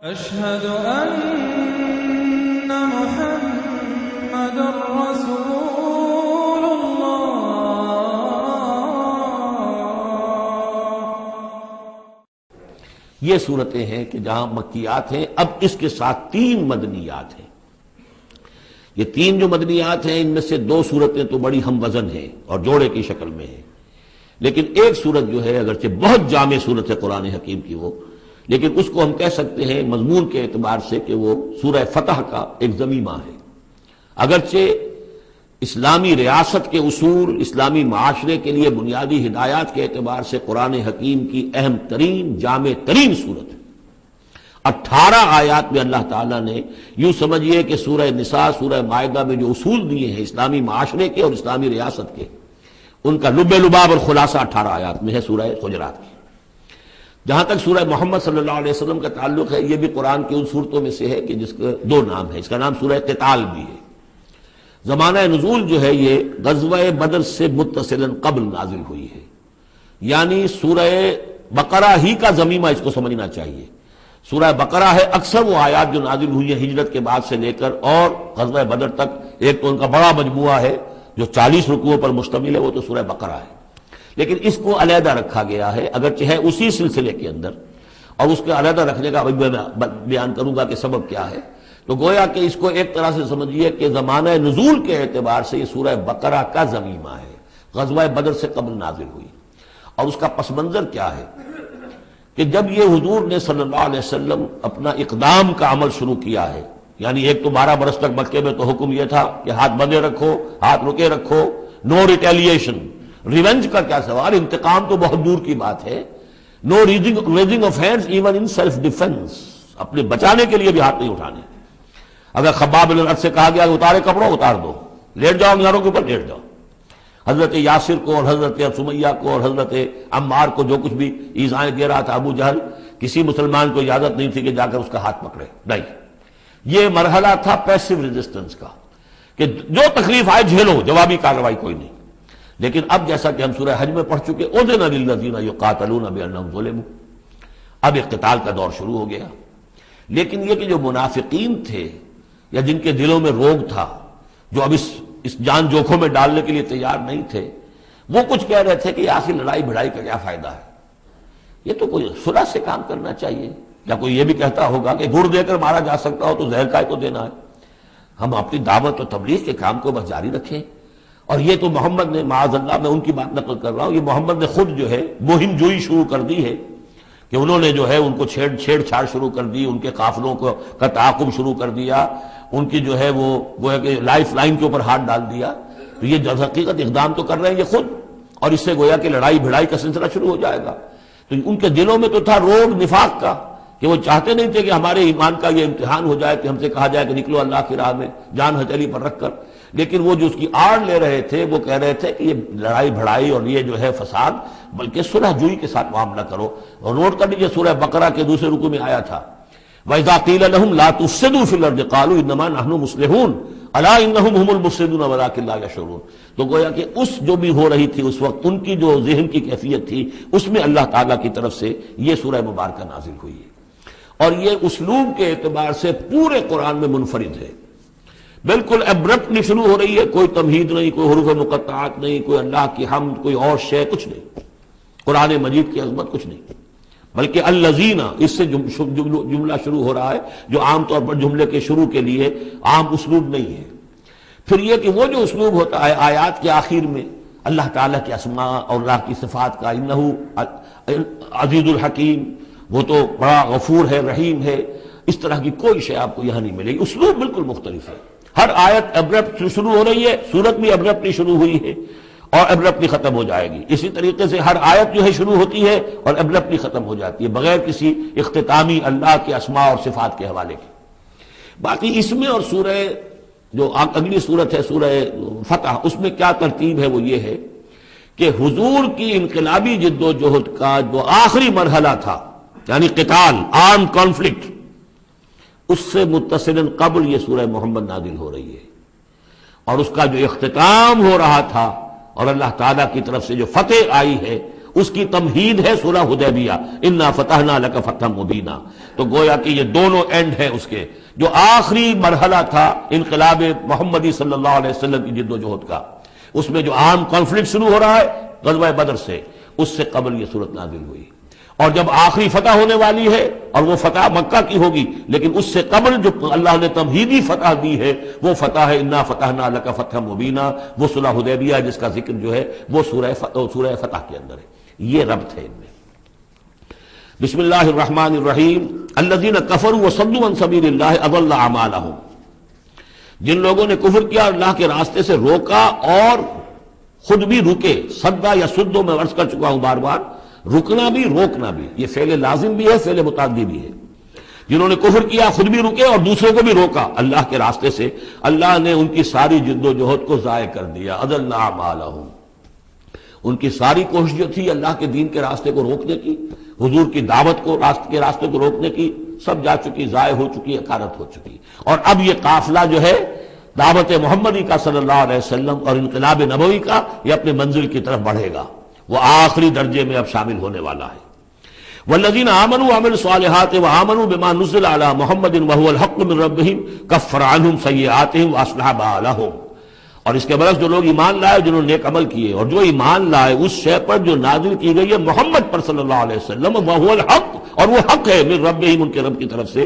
أشهد أن محمد رسول الله۔ یہ صورتیں ہیں کہ جہاں مکیات ہیں، اب اس کے ساتھ 3 مدنیات ہیں۔ یہ 3 جو مدنیات ہیں، ان میں سے 2 صورتیں تو بڑی ہم وزن ہیں اور جوڑے کی شکل میں ہیں، لیکن ایک صورت جو ہے اگرچہ بہت جامع صورت ہے قرآن حکیم کی وہ، لیکن اس کو ہم کہہ سکتے ہیں مضمون کے اعتبار سے کہ وہ سورہ فتح کا ایک ضمیمہ ہے۔ اگرچہ اسلامی ریاست کے اصول، اسلامی معاشرے کے لیے بنیادی ہدایات کے اعتبار سے قرآن حکیم کی اہم ترین، جامع ترین صورت ہے۔ 18 آیات میں اللہ تعالیٰ نے یوں سمجھیے کہ سورہ نساء، سورہ مائدہ میں جو اصول دیے ہیں اسلامی معاشرے کے اور اسلامی ریاست کے، ان کا لب لباب اور خلاصہ 18 آیات میں ہے سورہ حجرات کی۔ جہاں تک سورہ محمد صلی اللہ علیہ وسلم کا تعلق ہے، یہ بھی قرآن کی ان صورتوں میں سے ہے کہ جس کا 2 نام ہے۔ اس کا نام سورہ قتال بھی ہے۔ زمانہ نزول جو ہے یہ غزوہ بدر سے متصلاً قبل نازل ہوئی ہے، یعنی سورہ بقرہ ہی کا ضمیمہ اس کو سمجھنا چاہیے۔ سورہ بقرہ ہے، اکثر وہ آیات جو نازل ہوئی ہیں ہجرت کے بعد سے لے کر اور غزوہ بدر تک، ایک تو ان کا بڑا مجموعہ ہے جو 40 رکوعوں پر مشتمل ہے، وہ تو سورہ بقرہ ہے، لیکن اس کو علیحدہ رکھا گیا ہے، اگرچہ ہے اسی سلسلے کے اندر، اور اس کے علیحدہ رکھنے کا ابھی میں بیان کروں گا کہ سبب کیا ہے۔ تو گویا کہ اس کو ایک طرح سے سمجھیے کہ زمانہ نزول کے اعتبار سے یہ سورہ بقرہ کا ضمیمہ ہے، غزوہ بدر سے قبل نازل ہوئی۔ اور اس کا پس منظر کیا ہے کہ جب یہ حضور نے صلی اللہ علیہ وسلم اپنا اقدام کا عمل شروع کیا ہے، یعنی ایک تو 12 برس تک مکے میں تو حکم یہ تھا کہ ہاتھ بندے رکھو، ہاتھ رکے رکھو، نو ریٹیلیشن، ریونج کا کیا سوال، انتقام تو بہت دور کی بات ہے، no raising of hands even in self defence, اپنے بچانے کے لیے بھی ہاتھ نہیں اٹھانے۔ اگر خباب بن الارت سے کہا گیا کہ اتارے کپڑوں اتار دو، لیٹ جاؤ انگاروں کے اوپر لیٹ جاؤ۔ حضرت یاسر کو اور حضرت سمیہ کو اور حضرت عمار کو جو کچھ بھی ایذائیں دے رہا تھا ابو جہل، کسی مسلمان کو اجازت نہیں تھی کہ جا کر اس کا ہاتھ پکڑے، نہیں۔ یہ مرحلہ تھا پیسو ریزسٹنس کا کہ جو تکلیف آئے جھیلو، جوابی کارروائی کوئی نہیں۔ لیکن اب جیسا کہ ہم سورہ حج میں پڑھ چکے، اذن للذین یقاتلون بانہم ظلموا، اب ایک قتال کا دور شروع ہو گیا۔ لیکن یہ کہ جو منافقین تھے یا جن کے دلوں میں روگ تھا، جو اب اس جان جوکھوں میں ڈالنے کے لیے تیار نہیں تھے، وہ کچھ کہہ رہے تھے کہ آخر لڑائی بھڑائی کا کیا فائدہ ہے، یہ تو کوئی صلح سے کام کرنا چاہیے۔ یا کوئی یہ بھی کہتا ہوگا کہ گڑ دے کر مارا جا سکتا ہو تو زہر کا کو دینا ہے، ہم اپنی دعوت و تبلیغ کے کام کو بس جاری رکھیں۔ اور یہ تو محمد نے، معاذ اللہ میں ان کی بات نقل کر رہا ہوں، یہ محمد نے خود جو ہے مہم جوئی شروع کر دی ہے کہ انہوں نے جو ہے ان کو چھیڑ چھاڑ شروع کر دی، ان کے قافلوں کا تعاقب شروع کر دیا، ان کی جو ہے وہ گویا کہ لائف لائن کے اوپر ہاتھ ڈال دیا۔ تو یہ جو حقیقت اقدام تو کر رہے ہیں یہ خود، اور اس سے گویا کہ لڑائی بھڑائی کا سلسلہ شروع ہو جائے گا۔ تو ان کے دلوں میں تو تھا روگ نفاق کا کہ وہ چاہتے نہیں تھے کہ ہمارے ایمان کا یہ امتحان ہو جائے کہ ہم سے کہا جائے کہ نکلو اللہ کی راہ میں جان ہتھیلی پر رکھ کر، لیکن وہ جو اس کی آڑ لے رہے تھے وہ کہہ رہے تھے کہ یہ لڑائی بھڑائی اور یہ جو ہے فساد، بلکہ صلح جوئی کے ساتھ معاملہ کرو۔ اور نوٹ کر لیجیے سورہ بقرہ کے دوسرے رکوع میں آیا تھا وَإِذَا قِيلَ لَهُمْ لَا تُفْسِدُوا فِي الْأَرْضِ قَالُوا إِنَّمَا نَحْنُ مُصْلِحُونَ أَلَا إِنَّهُمْ هُمُ الْمُفْسِدُونَ وَلَٰكِن لَا يَشْعُرُونَ۔ تو گویا کہ اس جو بھی ہو رہی تھی اس وقت، ان کی جو ذہن کی کیفیت تھی، اس میں اللہ تعالیٰ کی طرف سے یہ سورہ مبارکہ نازل ہوئی ہے، اور یہ اسلوب کے اعتبار سے پورے قرآن میں منفرد ہے۔ بالکل ابرپٹلی شروع ہو رہی ہے، کوئی تمہید نہیں، کوئی حروف مقطعات نہیں، کوئی اللہ کی حمد، کوئی اور شے، کچھ نہیں، قرآن مجید کی عظمت کچھ نہیں، بلکہ الذین، اس سے جملہ شروع ہو رہا ہے جو عام طور پر جملے کے شروع کے لیے عام اسلوب نہیں ہے۔ پھر یہ کہ وہ جو اسلوب ہوتا ہے آیات کے آخر میں اللہ تعالیٰ کے اسماء اور اللہ کی صفات کا، انہ عزیز الحکیم، وہ تو بڑا غفور ہے، رحیم ہے، اس طرح کی کوئی شے آپ کو یہاں نہیں ملے گی۔ اسلوب بالکل مختلف ہے، ہر آیت ابرپٹ شروع ہو رہی ہے، سورت بھی ابرپٹلی شروع ہوئی ہے اور ابرپٹلی ختم ہو جائے گی۔ اسی طریقے سے ہر آیت جو ہے شروع ہوتی ہے اور ابرپٹلی ختم ہو جاتی ہے، بغیر کسی اختتامی اللہ کے اسماء اور صفات کے حوالے کے۔ باقی اس میں اور سورہ جو اگلی صورت ہے سورہ فتح، اس میں کیا ترتیب ہے وہ یہ ہے کہ حضور کی انقلابی جد و جہد کا جو آخری مرحلہ تھا، یعنی قتال، آرم کانفلکٹ، اس سے متصلاً قبل یہ سورہ محمد نازل ہو رہی ہے، اور اس کا جو اختتام ہو رہا تھا اور اللہ تعالیٰ کی طرف سے جو فتح آئی ہے، اس کی تمہید ہے سورہ حدیبیہ، انا فتحنا لک فتحا مبینا. تو گویا کہ یہ دونوں اینڈ ہیں اس کے. جو آخری مرحلہ تھا انقلاب محمدی صلی اللہ علیہ وسلم کی جد و جہد کا، اس میں جو عام کانفلکٹ شروع ہو رہا ہے غزوہ بدر سے، اس سے قبل یہ صورت نازل ہوئی. اور جب آخری فتح ہونے والی ہے اور وہ فتح مکہ کی ہوگی، لیکن اس سے قبل جو اللہ نے تمہیدی فتح دی ہے وہ فتح ہے انا فتحنا لک فتحا مبینا، وہ صلح حدیبیہ جس کا ذکر جو ہے وہ سورہ فتح کے اندر ہے. یہ ربط ہے ان میں. بسم اللہ الرحمن الرحیم. الذین کفروا وصدوا عن سبیل اللہ اضل اعمالهم. جن لوگوں نے کفر کیا اور اللہ کے راستے سے روکا اور خود بھی رکے. صدا یا سدو میں عرض کر چکا ہوں بار بار، رکنا بھی روکنا بھی، یہ فعل لازم بھی ہے، فعل متعدی بھی ہے. جنہوں نے کفر کیا خود بھی رکے اور دوسروں کو بھی روکا اللہ کے راستے سے، اللہ نے ان کی ساری جد و جہد کو ضائع کر دیا. اضل اعمالهم. ان کی ساری کوشش جو تھی اللہ کے دین کے راستے کو روکنے کی، حضور کی دعوت کو کے راستے کو روکنے کی، سب جا چکی، ضائع ہو چکی، اکارت ہو چکی. اور اب یہ قافلہ جو ہے دعوت محمدی کا صلی اللہ علیہ وسلم اور انقلاب نبوی کا، یہ اپنے منزل کی طرف بڑھے گا. وہ آخری درجے میں اب شامل ہونے والا ہے. والذین آمنوا وعملوا الصالحات وآمنوا بما نزل علی محمد وهو الحق من ربهم کفر عنهم سیئاتهم واصلح بالهم. اور اس کے برعکس جو لوگ ایمان لائے، جنہوں نے نیک عمل کیے اور جو ایمان لائے اس شے پر جو نازل کی گئی ہے محمد پر صلی اللہ علیہ وسلم، وهو الحق، اور وہ حق ہے، من ربهم، ان کے رب کی طرف سے،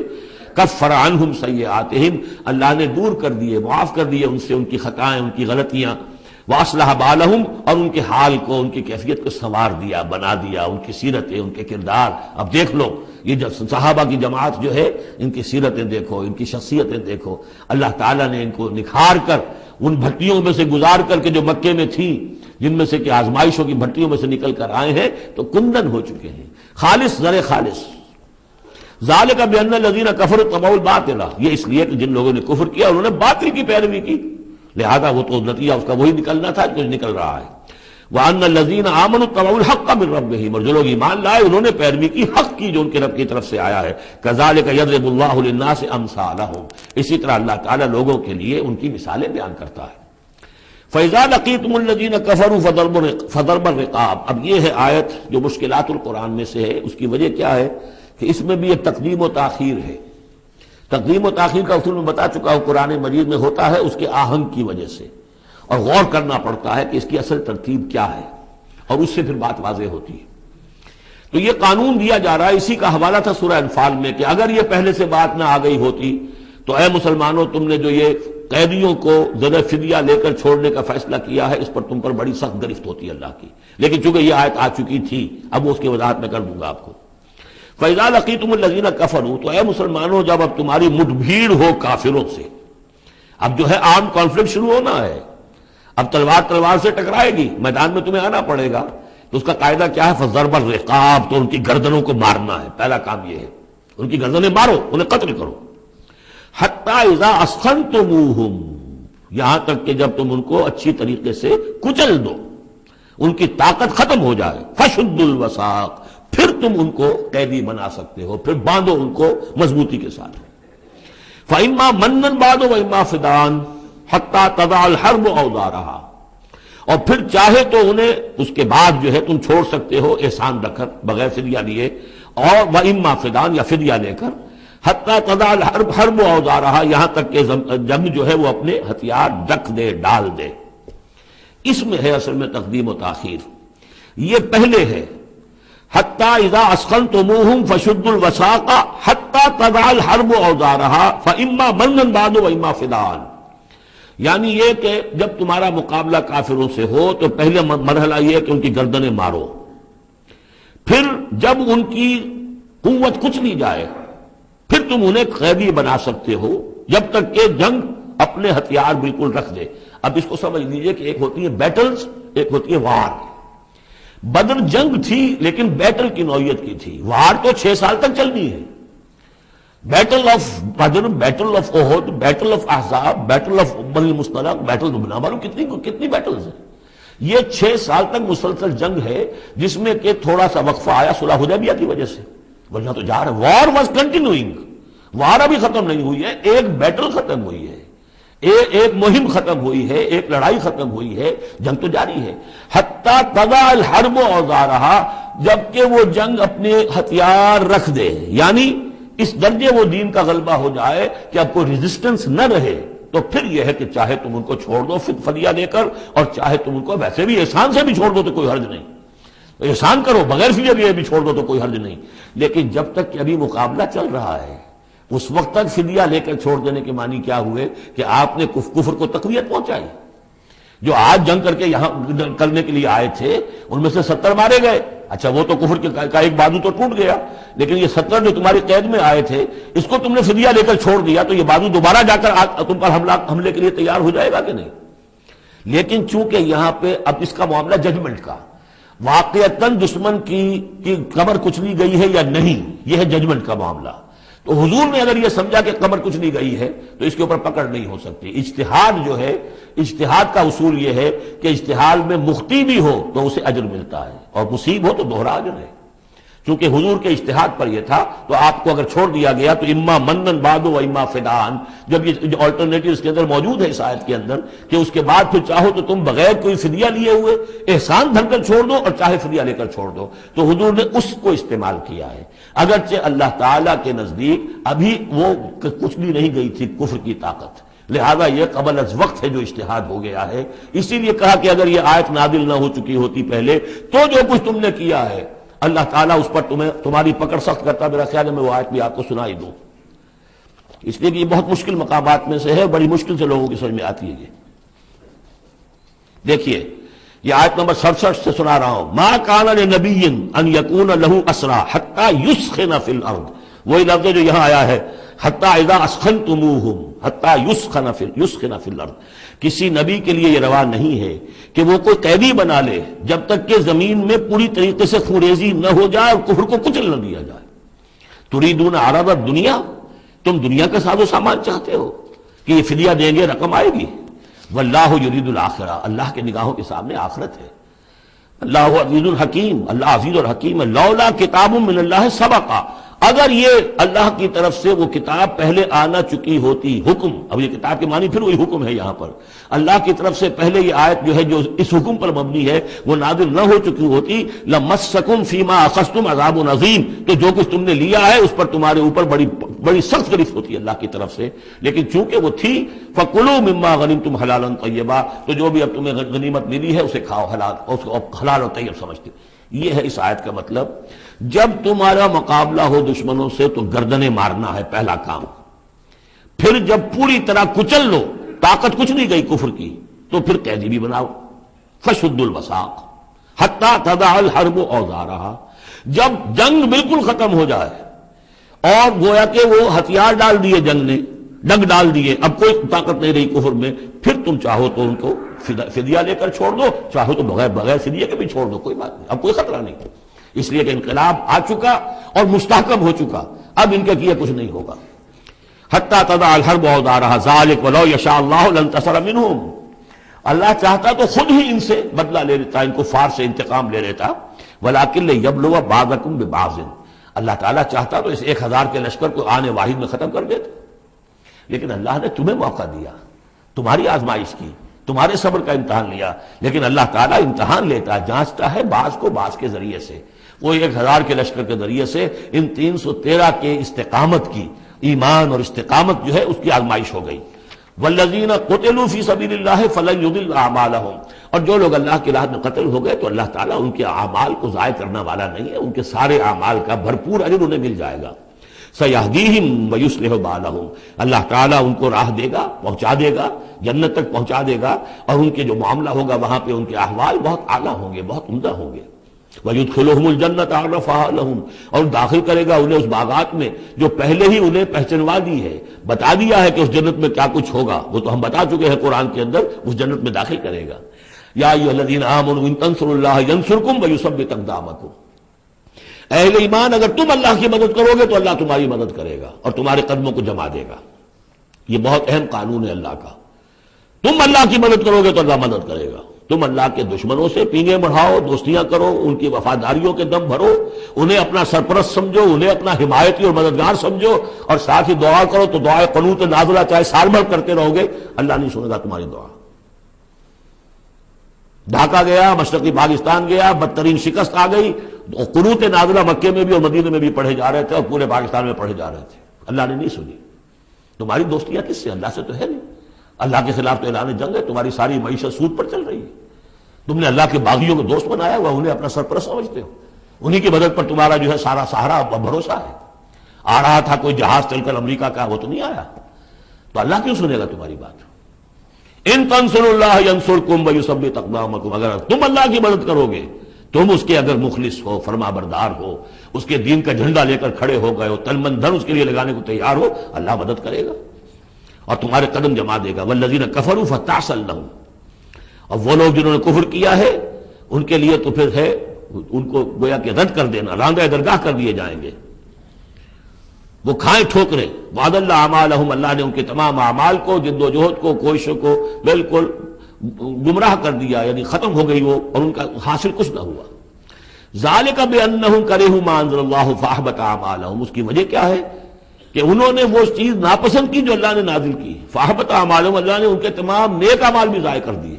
کفر عنہم سیئاتہم، اللہ نے دور کر دیے، معاف کر دیے ان سے ان کی خطائیں، ان کی غلطیاں. واصلح بالہم، اور ان کے حال کو، ان کی کیفیت کو سنوار دیا، بنا دیا، ان کی سیرتیں، ان کے کردار. اب دیکھ لو یہ جو صحابہ کی جماعت جو ہے، ان کی سیرتیں دیکھو، ان کی شخصیتیں دیکھو. اللہ تعالیٰ نے ان کو نکھار کر ان بھٹیوں میں سے گزار کر کے جو مکے میں تھیں، جن میں سے کہ آزمائشوں کی بھٹیوں میں سے نکل کر آئے ہیں، تو کندن ہو چکے ہیں، خالص زر خالص. ذالک بان الذین کفروا اتبعوا الباطل، یہ اس لیے کہ جن لوگوں نے کفر کیا انہوں نے باطل کی پیروی کی، لہذا وہ تو نتیجہ اس کا وہی نکلنا تھا جو نکل رہا ہے. وان الذین آمنوا اتبعوا الحق من ربهم، اور جو لوگ ایمان لائے انہوں نے پیروی کی حق کی جو ان کے رب کی طرف سے آیا ہے. کذالک یضرب اللہ للناس امثالهم، اسی طرح اللہ تعالیٰ لوگوں کے لیے ان کی مثالیں بیان کرتا ہے. فَإِذَا لَقِيتُمُ الَّذِينَ كَفَرُوا فَضَرْبَ الرِّقَابِ. اب یہ ہے آیت جو مشکلات القرآن میں سے ہے. اس کی وجہ کیا ہے کہ اس میں بھی ایک تقدیم و تاخیر ہے. تقدیم و تاخیر کا اصول میں بتا چکا ہوں، قرآن مجید میں ہوتا ہے اس کے آہنگ کی وجہ سے، اور غور کرنا پڑتا ہے کہ اس کی اصل ترتیب کیا ہے، اور اس سے پھر بات واضح ہوتی ہے. تو یہ قانون دیا جا رہا ہے، اسی کا حوالہ تھا سورہ انفال میں کہ اگر یہ پہلے سے بات نہ آ گئی ہوتی تو اے مسلمانوں، تم نے جو یہ قیدیوں کو زر فدیہ لے کر چھوڑنے کا فیصلہ کیا ہے، اس پر تم پر بڑی سخت گرفت ہوتی ہے اللہ کی. لیکن چونکہ یہ آیت آ چکی تھی، اب اس کی وضاحت میں کر دوں گا آپ کو. فَإِذَا لَقِيتُمُ الَّذِينَ كَفَرُوا، تو اے مسلمانوں جب اب تمہاری مٹ بھیڑ ہو کافروں سے، اب جو ہے عام کانفلکٹ شروع ہونا ہے، اب تلوار سے ٹکرائے گی، میدان میں تمہیں آنا پڑے گا. تو اس کا قاعدہ کیا ہے؟ فَضَرْبَ الرِّقَابِ، تو ان کی گردنوں کو مارنا ہے. پہلا کام یہ ہے، ان کی گردنیں مارو، انہیں قتل کرو. حَتَّى إِذَا أَسْخَنْتُمُوهُمْ، یہاں تک کہ جب تم ان کو اچھی طریقے سے کچل دو، ان کی طاقت ختم ہو جائے. فَشُدُّ الْوَثَاقِ، پھر تم ان کو قیدی بنا سکتے ہو، پھر باندھو ان کو مضبوطی کے ساتھ. فَإِمَّا مَنًّا بَعْدُ وَإِمَّا فِدَاءً حَتَّى تَضَعَ الْحَرْبُ أَوْزَارَهَا، اور پھر چاہے تو انہیں اس کے بعد جو ہے تم چھوڑ سکتے ہو احسان رکھ کر، بغیر فدیہ لیے، اور وَإِمَّا فِدَاءً، یا فدیہ لے کر. حَتَّى تَضَعَ الْحَرْبُ أَوْزَارَهَا، یہاں تک کہ جنگ جو ہے وہ اپنے ہتھیار رکھ دے، ڈال دے. اس میں ہے اصل میں تقدیم و تاخیر. یہ پہلے ہے حَتَّى إِذَا أَسْخَنْتُمُوهُمْ فَشُدُّوا الْوَثَاقَ حَتَّى تَضَعَ الْحَرْبُ أَوْزَارَهَا فَإِمَّا مَنًّا بَعْدُ وَإِمَّا فِدَاءً. یعنی یہ کہ جب تمہارا مقابلہ کافروں سے ہو تو پہلے مرحلہ یہ ہے کہ ان کی گردنیں مارو، پھر جب ان کی قوت کچھ نہیں جائے پھر تم انہیں قیدی بنا سکتے ہو، جب تک کہ جنگ اپنے ہتھیار بالکل رکھ دے. اب اس کو سمجھ لیجئے کہ ایک ہوتی ہے بیٹلز، ایک ہوتی ہے وار. بدر جنگ تھی لیکن بیٹل کی نوعیت کی تھی، وار تو 6 سال تک چلنی ہے. Battle of Badr, battle of Uhud, battle of Ahzab, battle of Bani al Mustaliq, battle بنا معلوم کتنی بیٹلز ہیں. یہ 6 سال تک مسلسل جنگ ہے، جس میں کہ تھوڑا سا وقفہ آیا صلح حدیبیہ کی وجہ سے، ورنہ تو جا رہا ہے. وار واز کنٹینیوئنگ، وار ابھی ختم نہیں ہوئی ہے، ایک بیٹل ختم ہوئی ہے. ایک مہم ختم ہوئی ہے، ایک لڑائی ختم ہوئی ہے، جنگ تو جاری ہے. حتی تضع الحرب اوزارہا، جبکہ وہ جنگ اپنے ہتھیار رکھ دے، یعنی اس درجے وہ دین کا غلبہ ہو جائے کہ اب کوئی ریزسٹنس نہ رہے. تو پھر یہ ہے کہ چاہے تم ان کو چھوڑ دو فدیہ دے کر، اور چاہے تم ان کو ویسے بھی احسان سے بھی چھوڑ دو تو کوئی حرج نہیں. احسان کرو بغیر فدیہ دیے بھی چھوڑ دو تو کوئی حرج نہیں. لیکن جب تک کہ ابھی مقابلہ چل رہا ہے اس وقت تک فدیہ لے کر چھوڑ دینے کے معنی کیا ہوئے کہ آپ نے کفر کو تقویت پہنچائی. جو آج جنگ کر کے یہاں کرنے کے لیے آئے تھے ان میں سے 70 مارے گئے. اچھا وہ تو کفر کا ایک بازو تو ٹوٹ گیا، لیکن یہ 70 جو تمہاری قید میں آئے تھے اس کو تم نے فدیہ لے کر چھوڑ دیا تو یہ بازو دوبارہ جا کر تم پر حملے کے لیے تیار ہو جائے گا کہ نہیں. لیکن چونکہ یہاں پہ اب اس کا معاملہ ججمنٹ کا، واقعتاً دشمن کی کمر کچلی گئی ہے یا نہیں، یہ ہے ججمنٹ کا معاملہ. تو حضور نے اگر یہ سمجھا کہ کمر کچلی گئی ہے تو اس کے اوپر پکڑ نہیں ہو سکتی. اجتہاد جو ہے، اجتہاد کا اصول یہ ہے کہ اجتہاد میں مخطی بھی ہو تو اسے اجر ملتا ہے اور مصیب ہو تو دوہرا اجر ہے. چونکہ حضور کے اجتہاد پر یہ تھا تو آپ کو اگر چھوڑ دیا گیا تو اما منن بعد و اما فدان، جب یہ آلٹرنیٹو اس کے اندر موجود ہے اس آیت کے اندر کہ اس کے بعد پھر چاہو تو تم بغیر کوئی فدیہ لیے ہوئے احسان دھر کر چھوڑ دو اور چاہے فدیہ لے کر چھوڑ دو، تو حضور نے اس کو استعمال کیا ہے. اگرچہ اللہ تعالیٰ کے نزدیک ابھی وہ کچھ بھی نہیں گئی تھی کفر کی طاقت، لہذا یہ قبل از وقت ہے جو اجتہاد ہو گیا ہے. اسی لیے کہا کہ اگر یہ آیت نازل نہ ہو چکی ہوتی پہلے تو جو کچھ تم نے کیا ہے اللہ تعالیٰ اس پر تمہاری پکڑ سخت کرتا. میرا خیال ہے میں وہ آیت بھی آپ کو سنائی دوں، اس لیے کہ یہ بہت مشکل مقامات میں سے ہے، بڑی مشکل سے لوگوں کی سمجھ میں آتی ہے. یہ دیکھیے یہ آیت نمبر 67 سے سنا رہا ہوں. ما کان لنبی ان یکون لہ اسرا حتی یسخن فی الارض، وہی لفظ جو یہاں آیا ہے حتی اذا اسخنتموہم حتی یسخن فی الارض. کسی نبی کے لیے یہ روا نہیں ہے کہ وہ کوئی قیدی بنا لے جب تک کہ زمین میں پوری طریقے سے خونریزی نہ ہو جائے اور کفر کو کچل نہ دیا جائے. تریدون عرض الدنیا، تم دنیا کا ساز و سامان چاہتے ہو کہ یہ فدیہ دیں گے رقم آئے گی. واللہ یرید الآخرہ، اللہ کے نگاہوں کے سامنے آخرت ہے. اللہ عزیز الحکیم، اللہ عزیز اور حکیم ہے. لولا کتاب من اللہ سبقا، اگر یہ اللہ کی طرف سے وہ کتاب پہلے آنا چکی ہوتی، حکم، اب یہ کتاب کے معنی پھر وہی حکم ہے یہاں پر، اللہ کی طرف سے پہلے یہ آیت جو ہے جو اس حکم پر مبنی ہے وہ نازل نہ ہو چکی ہوتی، لمسکم فیما اخذتم عذاب عظیم، تو جو کچھ تم نے لیا ہے اس پر تمہارے اوپر بڑی سخت گرفت ہوتی ہے اللہ کی طرف سے. لیکن چونکہ وہ تھی فکلوا مما غنمتم حلالا طیبا، تو جو بھی اب تمہیں غنیمت ملی ہے اسے کھاؤ حلال، اور اس کو حلال اور طیب سمجھتے. یہ ہے اس آیت کا مطلب. جب تمہارا مقابلہ ہو دشمنوں سے تو گردنیں مارنا ہے پہلا کام. پھر جب پوری طرح کچل لو، طاقت کچھ نہیں گئی کفر کی، تو پھر قیدی بھی بناؤ. فشد الوثاق حتی تضع الحرب اوزارہا، جب جنگ بالکل ختم ہو جائے اور گویا کہ وہ ہتھیار ڈال دیے، جنگ نے ڈنگ ڈال دیے، اب کوئی طاقت نہیں رہی کفر میں، پھر تم چاہو تو ان کو فدیہ لے کر چھوڑ دو، چاہو تو بغیر فدیہ کے بھی چھوڑ دو، کوئی بات نہیں، اب کوئی خطرہ نہیں. اس لیے کہ انقلاب آ چکا اور مستحکم ہو چکا، اب ان کے کیے کچھ نہیں ہوگا. حتی تضع الحرب اوزارہا ذالک ولو یشاء اللہ لانتصر منہم، اللہ چاہتا تو خود ہی ان سے بدلہ لے لیتا، ان کفار سے انتقام لے لیتا. ولکن لیبلو بعضکم ببعض، اللہ تعالیٰ چاہتا تو اس 1000 کے لشکر کو آنے واحد میں ختم کر دیتا. لیکن اللہ نے تمہیں موقع دیا، تمہاری آزمائش کی، تمہارے صبر کا امتحان لیا. لیکن اللہ تعالیٰ امتحان لیتا ہے، جانچتا ہے بعض کو بعض کے ذریعے سے. وہ 1000 کے لشکر کے ذریعے سے ان 313 کے استقامت کی، ایمان اور استقامت جو ہے اس کی آزمائش ہو گئی. والذین قتلوا فی سبیل اللہ فلن یضل اعمالہم، اور جو لوگ اللہ کی راہ میں قتل ہو گئے تو اللہ تعالیٰ ان کے اعمال کو ضائع کرنے والا نہیں ہے، ان کے سارے اعمال کا بھرپور اجر انہیں مل جائے گا. سیہدیہم ویصلح بالہم، اللہ تعالیٰ ان کو راہ دے گا، پہنچا دے گا، جنت تک پہنچا دے گا، اور ان کے جو معاملہ ہوگا وہاں پہ ان کے احوال بہت اعلیٰ ہوں گے، بہت عمدہ ہوں گے. وَيُدْخِلُهُمُ الْجَنَّةَ عَرَّفَهَا لَهُمْ، اور داخل کرے گا انہیں اس باغات میں جو پہلے ہی انہیں پہچنوا دی ہے، بتا دیا ہے کہ اس جنت میں کیا کچھ ہوگا، وہ تو ہم بتا چکے ہیں قرآن کے اندر، اس جنت میں داخل کرے گا. یا ایھا الذین آمنوا ان تنصروا اللہ ینصرکم ویثبت اقدامکم، اہل ایمان اگر تم اللہ کی مدد کرو گے تو اللہ تمہاری مدد کرے گا اور تمہارے قدموں کو جما دے گا. یہ بہت اہم قانون ہے اللہ کا. تم اللہ کی مدد کرو گے تو اللہ مدد کرے گا، تم اللہ کے دشمنوں سے پینگے بڑھاؤ، دوستیاں کرو، ان کی وفاداریوں کے دم بھرو، انہیں اپنا سرپرست سمجھو، انہیں اپنا حمایتی اور مددگار سمجھو، اور ساتھ ہی دعا کرو تو دعائے قنوت نازلہ چاہے سال بھر کرتے رہو گے، اللہ نہیں سنے گا تمہاری دعا۔ ڈھاکہ گیا، مشرقی پاکستان گیا، بدترین شکست آ گئی، قنوت نازلہ مکے میں بھی اور مدینے میں بھی پڑھے جا رہے تھے اور پورے پاکستان میں پڑھے جا رہے تھے، اللہ نے نہیں سنی۔ تمہاری دوستیاں کس سے؟ اللہ سے تو ہے نہیں۔ اللہ کے خلاف تو اعلان جنگ ہے، تمہاری ساری معیشت سود پر چل رہی ہے، تم نے اللہ کے باغیوں کو دوست بنایا ہوا، انہیں اپنا سرپرست سمجھتے ہو، انہی کی مدد پر تمہارا جو ہے سارا سہارا بھروسہ ہے۔ آ رہا تھا کوئی جہاز چل کر امریکہ کا، وہ تو نہیں آیا، تو اللہ کیوں سنے گا تمہاری بات؟ ان تنصروا اللہ ینصرکم ویثبت اقدامکم، اگر تم اللہ کی مدد کرو گے، تم اس کے اگر مخلص ہو، فرما بردار ہو، اس کے دین کا جھنڈا لے کر کھڑے ہو گئے ہو، تن من دھن اس کے لیے لگانے کو تیار ہو، اللہ مدد کرے گا اور تمہارے قدم جما دے گا۔ والذین کفروا فتعسل لهم، اور وہ لوگ جنہوں نے کفر کیا ہے ان کے لیے تو پھر ہے ان کو گویا کہ رد کر دینا، راندہ درگاہ کر دیے جائیں گے، وہ کھائیں ٹھوکریں۔ وعد اللہ اعمالہم، اللہ نے ان کے تمام اعمال کو، جد و جہد کو، کوششوں کو بالکل گمراہ کر دیا، یعنی ختم ہو گئی وہ، اور ان کا حاصل کچھ نہ ہوا۔ ذالک بانہم کرہوا ما انزل اللہ فاحبط اعمالہم، اس کی وجہ کیا ہے کہ انہوں نے وہ چیز ناپسند کی جو اللہ نے نازل کی، فاحبط اعمالہم، اللہ نے ان کے تمام نیک اعمال بھی ضائع کر دیے۔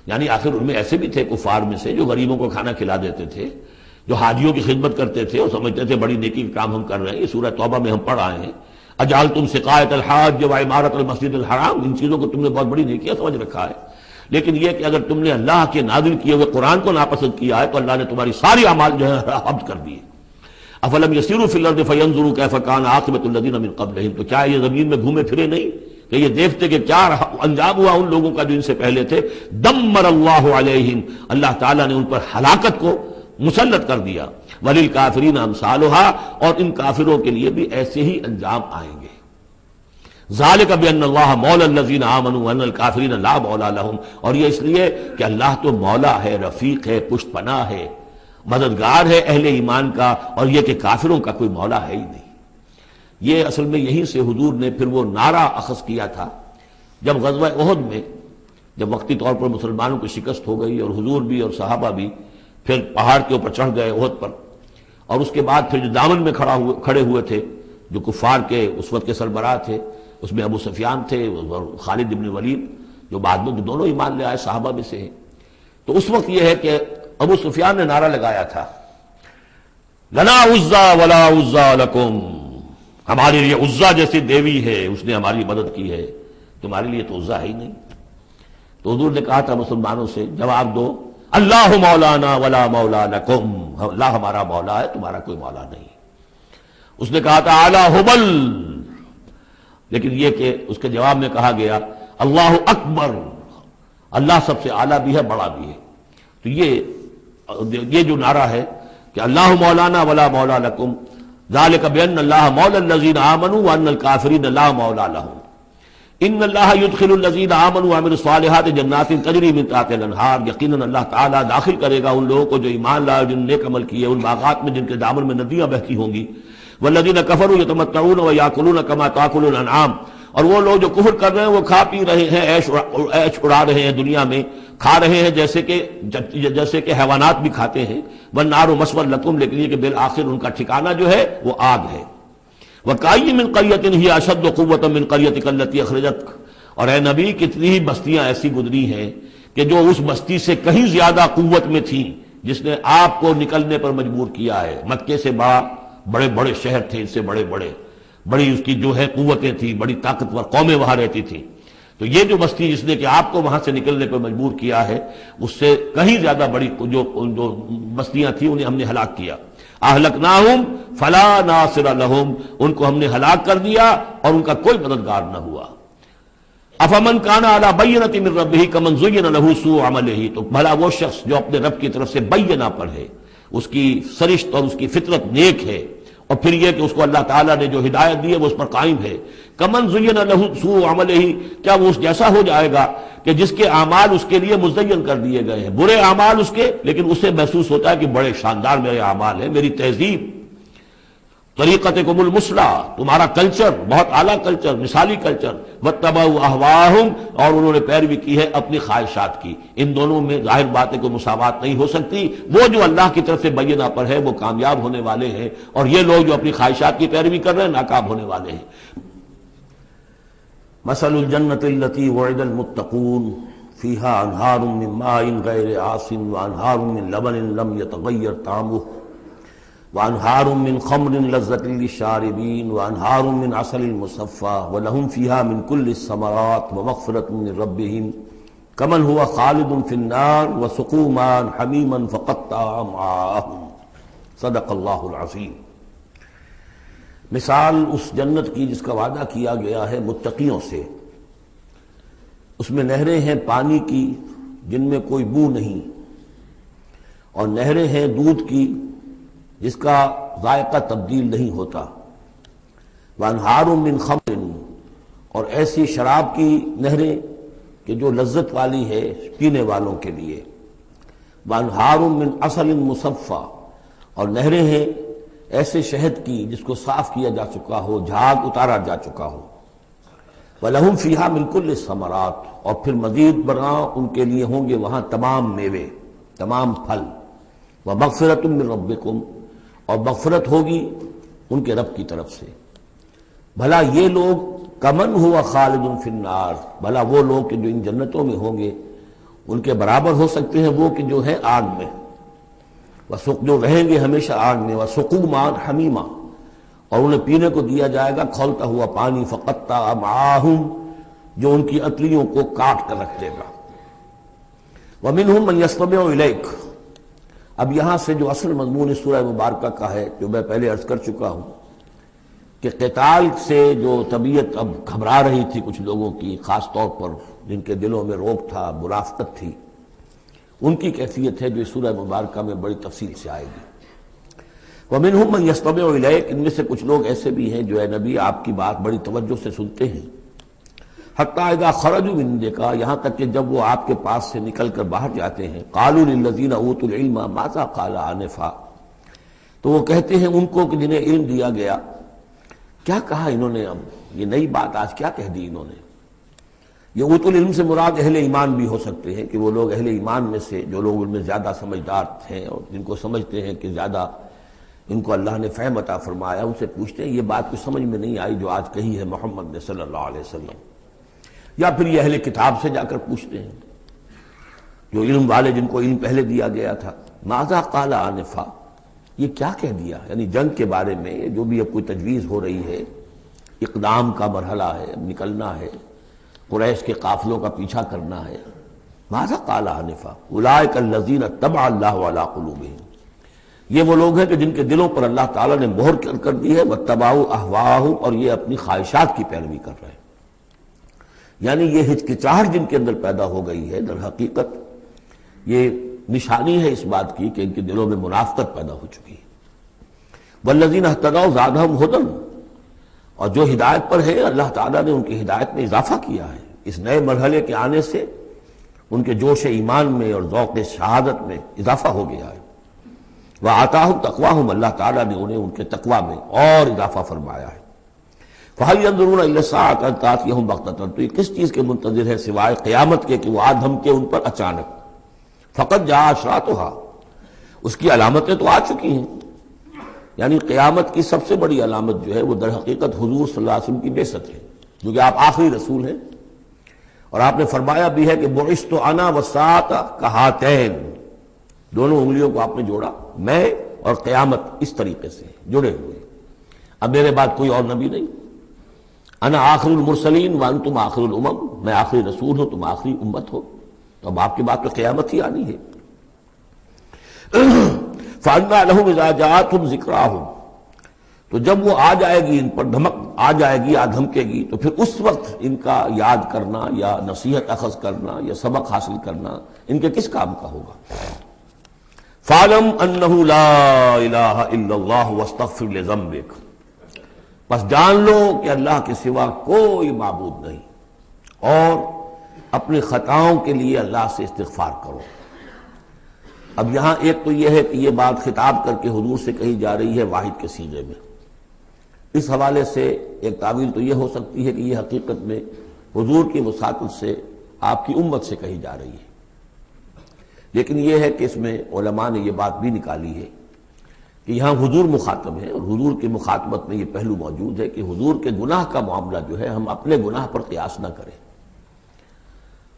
یعنی آخر ان میں ایسے بھی تھے کفار میں سے جو غریبوں کو کھانا کھلا دیتے تھے، جو حاجیوں کی خدمت کرتے تھے اور سمجھتے تھے بڑی نیکی کا کام ہم کر رہے ہیں۔ یہ سورہ توبہ میں ہم پڑھ آئے ہیں، اجعلتم سقایۃ الحاج وعمارۃ المسجد الحرام، ان چیزوں کو تم نے بہت بڑی نیکیاں سمجھ رکھا ہے، لیکن یہ کہ اگر تم نے اللہ کے نازل کیے ہوئے قرآن کو ناپسند کیا ہے تو اللہ نے تمہاری ساری اعمال جو ہے حبس کر دیے۔ افلم یسیروا فی الارض فینظروا کیف کان عاقبۃ الذین من قبلہم، تو کیا یہ زمین میں گھومے پھرے نہیں کہ یہ دیکھتے کہ کیا انجام ہوا ان لوگوں کا جو ان سے پہلے تھے؟ دمر اللہ علیہم، اللہ تعالیٰ نے ان پر ہلاکت کو مسلط کر دیا۔ وللکافرین امثالھا، اور ان کافروں کے لیے بھی ایسے ہی انجام آئیں گے۔ ذالک بان اللہ مولا الذین آمنوا وان الکافرین لا مولا لہم، اور یہ اس لیے کہ اللہ تو مولا ہے، رفیق ہے، پشت پناہ ہے، مددگار ہے اہل ایمان کا، اور یہ کہ کافروں کا کوئی مولا ہے ہی نہیں۔ یہ اصل میں یہیں سے حضور نے پھر وہ نعرہ اخذ کیا تھا جب غزوہ احد میں، جب وقتی طور پر مسلمانوں کی شکست ہو گئی اور حضور بھی اور صحابہ بھی پھر پہاڑ کے اوپر چڑھ گئے احد پر، اور اس کے بعد پھر جو دامن میں کھڑے ہوئے تھے جو کفار کے اس وقت کے سربراہ تھے، اس میں ابو سفیان تھے اور خالد بن ولید جو بعد میں دونوں ایمان لے آئے صحابہ میں سے ہیں۔ تو اس وقت یہ ہے کہ ابو سفیان نے نعرہ لگایا تھا، لنا عزا ولا عزا لکم، ہمارے لیے عزا جیسی دیوی ہے، اس نے ہماری مدد کی ہے، تمہارے لیے تو عزا ہے ہی نہیں۔ تو حضور نے کہا تھا مسلمانوں سے جواب دو، اللہ مولانا ولا مولا لکم، اللہ ہمارا مولا ہے، تمہارا کوئی مولا نہیں۔ اس نے کہا تھا اعلی حبل، لیکن یہ کہ اس کے جواب میں کہا گیا اللہ اکبر، اللہ سب سے اعلیٰ بھی ہے، بڑا بھی ہے۔ تو یہ جو نعرہ ہے کہ اللہ مولانا ولا مولا لکم، ذالک بان اللہ مولا الذین آمنوا وان الکافرین لا مولا لہم، ان اللہ یدخل الذین آمنوا وعملوا الصالحات جنات تجری من تحتها الانہار، یقیناً اللہ تعالیٰ داخل کرے گا ان لوگوں کو جو ایمان لائے، جن نے نیک عمل کیے، ان باغات میں جن کے دامن میں ندیاں بہتی ہوں گی۔ والذین کفروا یتمتعون ویاکلون کما تاکل الانعام، اور وہ لوگ جو کفر کر رہے ہیں وہ کھا پی رہے ہیں، عیش اڑا رہے ہیں دنیا میں، کھا رہے ہیں جیسے کہ حیوانات بھی کھاتے ہیں۔ والنار مثوی لکم، لیکن یہ کہ بالآخر ان کا ٹھکانہ جو ہے وہ آگ ہے۔ وَكَأَيٍّ مِّن قَرْيَةٍ هِيَ أَشَدُّ قُوَّةً مِّن قَرْيَتِكَ الَّتِي أَخْرَجَتْكَ، اور اے نبی کتنی ہی بستیاں ایسی گزری ہیں کہ جو اس بستی سے کہیں زیادہ قوت میں تھیں جس نے آپ کو نکلنے پر مجبور کیا ہے۔ مکے سے بڑے بڑے شہر تھے، ان سے بڑی اس کی جو ہے قوتیں تھیں، بڑی طاقتور قومیں وہاں رہتی تھیں۔ تو یہ جو بستی جس نے کہ آپ کو وہاں سے نکلنے پر مجبور کیا ہے، اس سے کہیں زیادہ بڑی جو بستیاں تھیں انہیں ہم نے ہلاک کیا۔ اہلکناہم فلا ناصر لہم، ان کو ہم نے ہلاک کر دیا اور ان کا کوئی مددگار نہ ہوا۔ افمن کان علی بینۃ من ربہ کمن زین لہ سوء عملہ، تو بھلا وہ شخص جو اپنے رب کی طرف سے بینہ پر ہے، اس کی سرشت اور اس کی فطرت نیک ہے، اور پھر یہ کہ اس کو اللہ تعالیٰ نے جو ہدایت دی ہے وہ اس پر قائم ہے، کمن زین لہ سوء عملہ، کیا وہ اس جیسا ہو جائے گا کہ جس کے اعمال اس کے لیے مزین کر دیے گئے ہیں، برے اعمال اس کے، لیکن اسے محسوس ہوتا ہے کہ بڑے شاندار میرے اعمال ہیں، میری تہذیب۔ طریقتکم المثلی، تمہارا کلچر بہت اعلیٰ کلچر، مثالی کلچر، واتبعوا اہواءہم، اور انہوں نے پیروی کی ہے اپنی خواہشات کی۔ ان دونوں میں ظاہر بات ہے کہ مساوات نہیں ہو سکتی۔ وہ جو اللہ کی طرف سے بینہ پر ہے وہ کامیاب ہونے والے ہیں، اور یہ لوگ جو اپنی خواہشات کی پیروی کر رہے ہیں ناکام ہونے والے ہیں۔ مثل الجنۃ التي وعد المتقون فيها انہار من ماء غیر آسن وانہار من لبن لم يتغیر طعمه وانہار من خمر لذۃ للشاربین وانہار من عسل مصفى ولهم فيها من كل الثمرات ومغفرة من ربهم كمن هو خالد في النار وسقوا ماء حمیما فقطع امعاءهم صدق اللہ العظیم۔ مثال اس جنت کی جس کا وعدہ کیا گیا ہے متقیوں سے، اس میں نہریں ہیں پانی کی جن میں کوئی بو نہیں، اور نہریں ہیں دودھ کی جس کا ذائقہ تبدیل نہیں ہوتا، وانہار من خمر، اور ایسی شراب کی نہریں کہ جو لذت والی ہے پینے والوں کے لیے، وانہار من عسل مصفی، اور نہریں ہیں ایسے شہد کی جس کو صاف کیا جا چکا ہو، جھاگ اتارا جا چکا ہو، وَلَهُمْ فِيهَا مِنْ كُلِّ الثَّمَرَاتِ، اور پھر مزید برآں ان کے لیے ہوں گے وہاں تمام میوے، تمام پھل، وَمَغْفِرَةٌ مِّن رَبِّكُمْ، اور مغفرت ہوگی ان کے رب کی طرف سے۔ بھلا یہ لوگ کمن ہوا خالد فی النار، بھلا وہ لوگ کہ جو ان جنتوں میں ہوں گے ان کے برابر ہو سکتے ہیں وہ کہ جو ہے آگ میں، جو رہیں گے ہمیشہ آگ میں، وَسُقُوا مَاءً حَمِيمًا، اور انہیں پینے کو دیا جائے گا کھولتا ہوا پانی، فقطع امعاءہم، جو ان کی اتلیوں کو کاٹ کر رکھ دے گا۔ وَمِنْهُمْ مَنْ يَسْتَمِعُ إِلَيْكَ، اب یہاں سے جو اصل مضمون اس سورہ مبارکہ کا ہے، جو میں پہلے عرض کر چکا ہوں کہ قتال سے جو طبیعت اب گھبرا رہی تھی کچھ لوگوں کی، خاص طور پر جن کے دلوں میں رعب تھا، منافقت تھی، ان کی کیفیت ہے جو اس سورہ مبارکہ میں بڑی تفصیل سے آئے گی۔ وَمِنْهُمْ مَنْ يَسْتَمِعُ إِلَيْكَ، ان میں سے کچھ لوگ ایسے بھی ہیں جو اے نبی آپ کی بات بڑی توجہ سے سنتے ہیں، حَتَّى إِذَا خَرَجُوا مِنْ عِنْدِكَ، یہاں تک کہ جب وہ آپ کے پاس سے نکل کر باہر جاتے ہیں، قَالُوا لِلَّذِينَ أُوتُوا الْعِلْمَ مَاذَا قَالَ آنِفًا، تو وہ کہتے ہیں ان کو کہ جنہیں علم دیا گیا، کیا کہا انہوں نے، اب یہ نئی بات آج کیا کہہ دی انہوں نے۔ یہ اوت العلم سے مراد اہل ایمان بھی ہو سکتے ہیں کہ وہ لوگ اہل ایمان میں سے جو لوگ ان میں زیادہ سمجھدار ہیں اور جن کو سمجھتے ہیں کہ زیادہ ان کو اللہ نے فہم عطا فرمایا، ان سے پوچھتے ہیں یہ بات کچھ سمجھ میں نہیں آئی جو آج کہی ہے محمد نے صلی اللہ علیہ وسلم، یا پھر یہ اہل کتاب سے جا کر پوچھتے ہیں جو علم والے جن کو علم پہلے دیا گیا تھا، ماذا قال آنفا، یہ کیا کہہ دیا، یعنی جنگ کے بارے میں جو بھی اب کوئی تجویز ہو رہی ہے، اقدام کا مرحلہ ہے، اب نکلنا ہے، قریش کے قافلوں کا پیچھا کرنا ہے، ماذا قال آنفا اولئک الذین طبع اللہ علی قلوبہم، یہ وہ لوگ ہیں کہ جن کے دلوں پر اللہ تعالیٰ نے مہر کر دی ہے، واتبعوا اہواءہم، اور یہ اپنی خواہشات کی پیروی کر رہے ہیں، یعنی یہ ہچکچاہٹ جن کے اندر پیدا ہو گئی ہے، در حقیقت یہ نشانی ہے اس بات کی کہ ان کے دلوں میں منافقت پیدا ہو چکی ہے۔ والذین اہتدوا زادہم ھدی، اور جو ہدایت پر ہے اللہ تعالیٰ نے ان کی ہدایت میں اضافہ کیا ہے، اس نئے مرحلے کے آنے سے ان کے جوش ایمان میں اور ذوق شہادت میں اضافہ ہو گیا ہے۔ وآتاہم تقواہم، اللہ تعالیٰ نے انہیں ان کے تقوی میں اور اضافہ فرمایا ہے۔ فَهَلْ يَنظُرُونَ إِلَّا السَّاعَةَ أَن تَأْتِيَهُم بَغْتَةً، تو یہ کس چیز کے منتظر ہے سوائے قیامت کے کہ وہ آ دھمکے ان پر اچانک۔ فقط جاء أشراطها، اس کی علامتیں تو آ چکی ہیں، یعنی قیامت کی سب سے بڑی علامت جو ہے وہ در حقیقت حضور صلی اللہ علیہ وسلم کی بعثت ہے، جو کہ آپ آخری رسول ہیں، اور آپ نے فرمایا بھی ہے کہ بعثت انا والساعة کہاتین، دونوں انگلیوں کو آپ نے جوڑا، میں اور قیامت اس طریقے سے جڑے ہوئے، اب میرے بعد کوئی اور نبی نہیں، انا آخر المرسلین وانتم آخر الامم، میں آخری رسول ہوں تم آخری امت ہو، تو اب آپ کی بات تو قیامت ہی آنی ہے۔ فَأَنَّىٰ لَهُمْ إِذَا جَاءَتْهُمْ ذِكْرَاهُمْ، تو جب وہ آ جائے گی ان پر دھمک آ جائے گی، آ دھمکے گی، تو پھر اس وقت ان کا یاد کرنا یا نصیحت اخذ کرنا یا سبق حاصل کرنا ان کے کس کام کا ہوگا۔ فَاعْلَمْ أَنَّهُ لَا إِلَٰهَ إِلَّا اللَّهُ وَاسْتَغْفِرْ لِذَنبِكَ، بس جان لو کہ اللہ کے سوا کوئی معبود نہیں، اور اپنی خطاؤں کے لیے اللہ سے استغفار کرو۔ اب یہاں ایک تو یہ ہے کہ یہ بات خطاب کر کے حضور سے کہی جا رہی ہے واحد کے صیغے میں، اس حوالے سے ایک تعویل تو یہ ہو سکتی ہے کہ یہ حقیقت میں حضور کی وساطت سے آپ کی امت سے کہی جا رہی ہے، لیکن یہ ہے کہ اس میں علماء نے یہ بات بھی نکالی ہے کہ یہاں حضور مخاطب ہے، اور حضور کی مخاطبت میں یہ پہلو موجود ہے کہ حضور کے گناہ کا معاملہ جو ہے ہم اپنے گناہ پر قیاس نہ کریں۔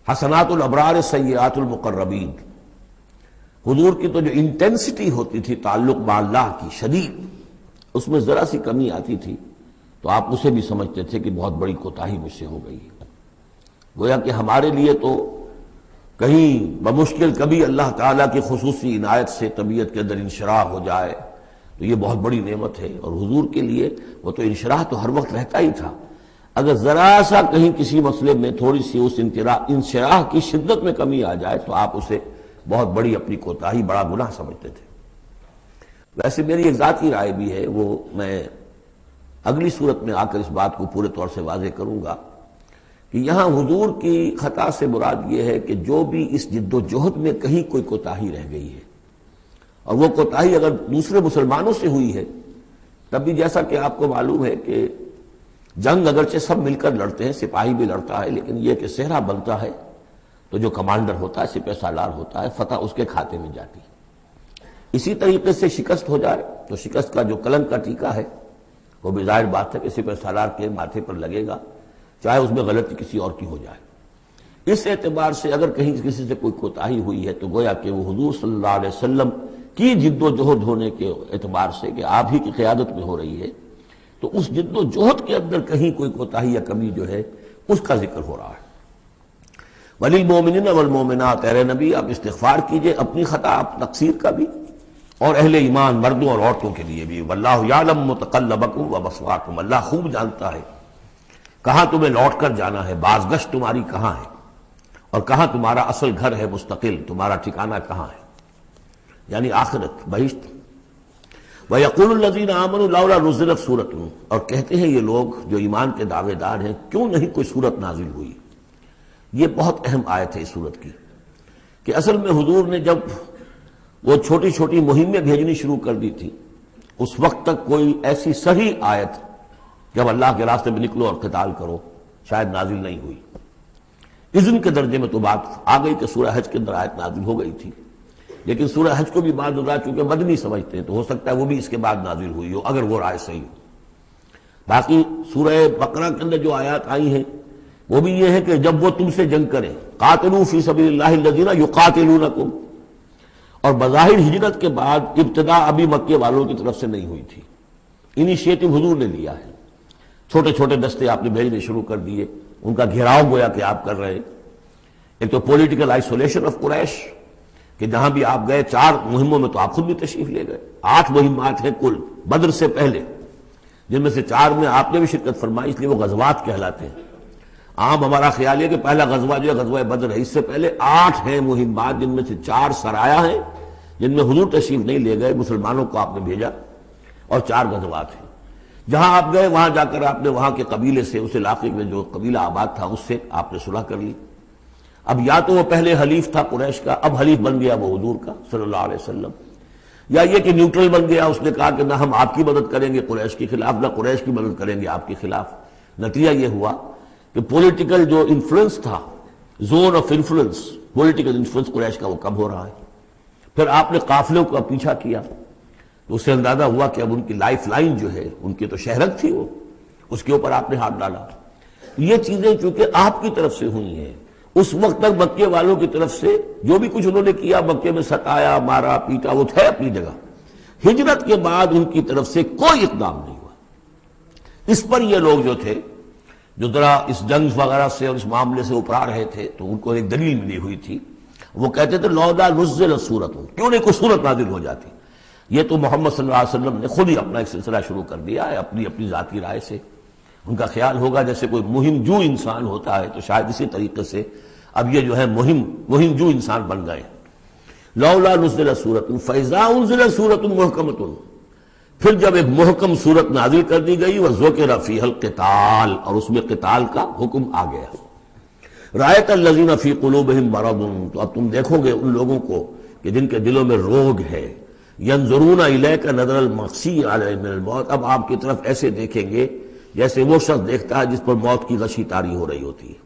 حسنات الابرار سیئات المقربین، حضور کی تو جو انٹینسٹی ہوتی تھی تعلق با اللہ کی شدید، اس میں ذرا سی کمی آتی تھی تو آپ اسے بھی سمجھتے تھے کہ بہت بڑی کوتاہی مجھ سے ہو گئی ہے۔ گویا کہ ہمارے لیے تو کہیں بمشکل کبھی اللہ تعالیٰ کی خصوصی عنایت سے طبیعت کے اندر انشراح ہو جائے تو یہ بہت بڑی نعمت ہے، اور حضور کے لیے وہ تو انشراح تو ہر وقت رہتا ہی تھا۔ اگر ذرا سا کہیں کسی مسئلے میں تھوڑی سی اس انشراح کی شدت میں کمی آ جائے تو آپ اسے بہت بڑی اپنی کوتاہی، بڑا گناہ سمجھتے تھے۔ ویسے میری ایک ذاتی رائے بھی ہے، وہ میں اگلی صورت میں آ کر اس بات کو پورے طور سے واضح کروں گا کہ یہاں حضور کی خطا سے مراد یہ ہے کہ جو بھی اس جد و جہد میں کہیں کوئی کوتاہی رہ گئی ہے، اور وہ کوتاہی اگر دوسرے مسلمانوں سے ہوئی ہے، تب بھی جیسا کہ آپ کو معلوم ہے کہ جنگ اگرچہ سب مل کر لڑتے ہیں، سپاہی بھی لڑتا ہے، لیکن یہ کہ صحرا بنتا ہے تو جو کمانڈر ہوتا ہے، سپہ سالار ہوتا ہے، فتح اس کے کھاتے میں جاتی ہے۔ اسی طریقے سے شکست ہو جائے تو شکست کا جو کلنک کا ٹیکہ ہے وہ بھی ظاہر بات ہے کہ سپہ سالار کے ماتھے پر لگے گا، چاہے اس میں غلطی کسی اور کی ہو جائے۔ اس اعتبار سے اگر کہیں کسی سے کوئی کوتاہی ہوئی ہے تو گویا کہ وہ حضور صلی اللہ علیہ وسلم کی جد و جہد ہونے کے اعتبار سے کہ آپ ہی کی قیادت میں ہو رہی ہے، تو اس جد و جہد کے اندر کہیں کوئی کوتاہی یا کمی جو ہے اس کا ذکر ہو رہا ہے۔ وَلِلْمُؤْمِنِينَ وَالْمُؤْمِنَاتِ، اے نبی آپ استغفار کیجئے اپنی خطا، آپ تقصیر کا بھی، اور اہل ایمان مردوں اور عورتوں کے لیے بھی۔ وَاللَّهُ يَعْلَمُ مُتَقَلَّبَكُمْ وَمَثْوَاكُمْ، اللہ خوب جانتا ہے کہاں تمہیں لوٹ کر جانا ہے، بازگشت تمہاری کہاں ہے، اور کہاں تمہارا اصل گھر ہے مستقل، تمہارا ٹھکانہ کہاں ہے، یعنی آخرت، بہشت۔ وَيَقُولُ الَّذِينَ آمَنُوا لَوْلَا نُزِّلَتْ سُورَةٌ، اور کہتے ہیں یہ لوگ جو ایمان کے دعوے دار ہیں کیوں نہیں کوئی سورت نازل ہوئی۔ یہ بہت اہم آیت ہے اس سورت کی، کہ اصل میں حضور نے جب وہ چھوٹی چھوٹی مہمیں بھیجنی شروع کر دی تھی، اس وقت تک کوئی ایسی صحیح آیت جب اللہ کے راستے میں نکلو اور قتال کرو شاید نازل نہیں ہوئی۔ اذن کے درجے میں تو بات آ گئی کہ سورہ حج کے اندر آیت نازل ہو گئی تھی، لیکن سورہ حج کو بھی بعض حضرات چونکہ مدنی سمجھتے ہیں تو ہو سکتا ہے وہ بھی اس کے بعد نازل ہوئی ہو، اگر وہ رائے صحیح ہو۔ باقی سورہ بقرہ کے اندر جو آیات آئی ہیں وہ بھی یہ ہے کہ جب وہ تم سے جنگ کریں، قاتلوا فی سبیل اللہ الذین یقاتلونکم، اور بظاہر ہجرت کے بعد ابتدا ابھی مکے والوں کی طرف سے نہیں ہوئی تھی، انیشیٹو حضور نے لیا ہے، چھوٹے چھوٹے دستے آپ نے بھیجنے شروع کر دیے، ان کا گھیراؤ گویا کہ آپ کر رہے ہیں۔ ایک تو پولیٹیکل آئسولیشن آف قریش، کہ جہاں بھی آپ گئے 4 مہموں میں تو آپ خود بھی تشریف لے گئے، 8 مہمات ہیں کل بدر سے پہلے، جن میں سے 4 میں آپ نے بھی شرکت فرمائی، اس لیے وہ غزوات کہلاتے ہیں۔ عام ہمارا خیال ہے کہ پہلا غزوہ جو ہے غزوہ بدر ہے، اس سے پہلے 8 ہیں مہمات، جن میں سے 4 سرایا ہیں جن میں حضور تشریف نہیں لے گئے، مسلمانوں کو آپ نے بھیجا، اور 4 غزوات ہیں۔ جہاں آپ گئے وہاں جا کر آپ نے وہاں کے قبیلے سے، اس علاقے میں جو قبیلہ آباد تھا اس سے آپ نے صلح کر لی۔ اب یا تو وہ پہلے حلیف تھا قریش کا، اب حلیف بن گیا وہ حضور کا صلی اللہ علیہ وسلم، یا یہ کہ نیوٹرل بن گیا، اس نے کہا کہ نہ ہم آپ کی مدد کریں گے قریش کے خلاف، نہ قریش کی مدد کریں گے آپ کے خلاف۔ نتیجہ یہ ہوا کہ پولیٹیکل جو انفلوئنس تھا، zone of influence, political influence Quraysh کا وہ کم ہو رہا ہے۔ پھر آپ نے قافلوں کا پیچھا کیا تو اس سے اندازہ ہوا کہ اب ان کی لائف لائن جو ہے، ان کی تو شہرت تھی وہ، اس کے اوپر آپ نے ہاتھ ڈالا۔ یہ چیزیں چونکہ آپ کی طرف سے ہوئی ہیں، اس وقت تک مکے والوں کی طرف سے جو بھی کچھ انہوں نے کیا، مکے میں ستایا، مارا، پیٹا، وہ تھے اپنی جگہ۔ ہجرت کے بعد ان کی طرف سے کوئی اقدام نہیں ہوا۔ اس پر یہ لوگ جو تھے، جو ذرا اس جنگ وغیرہ سے اور اس معاملے سے اپرا رہے تھے، تو ان کو ایک دلیل ملی ہوئی تھی، وہ کہتے تھے لولا نزلت سورۃ، کیوں نہیں کوئی سورت نازل ہو جاتی۔ یہ تو محمد صلی اللہ علیہ وسلم نے خود ہی اپنا ایک سلسلہ شروع کر دیا ہے اپنی ذاتی رائے سے۔ ان کا خیال ہوگا جیسے کوئی مہم جو انسان ہوتا ہے، تو شاید اسی طریقے سے اب یہ جو ہے مہم جو انسان بن گئے۔ لولا نزلت سورۃ فاذا انزلت سورۃ محکمۃ، پھر جب ایک محکم سورت نازل کر دی گئی، وذکر فیہا القتال، اور اس میں قتال کا حکم آ گیا۔ رأیت الذین فی قلوبہم مرض، تو اب تم دیکھو گے ان لوگوں کو کہ جن کے دلوں میں روگ ہے، ینظرون الیک نظر المغشی علیہ من الموت، اب آپ کی طرف ایسے دیکھیں گے جیسے وہ شخص دیکھتا ہے جس پر موت کی غشی طاری ہو رہی ہوتی ہے۔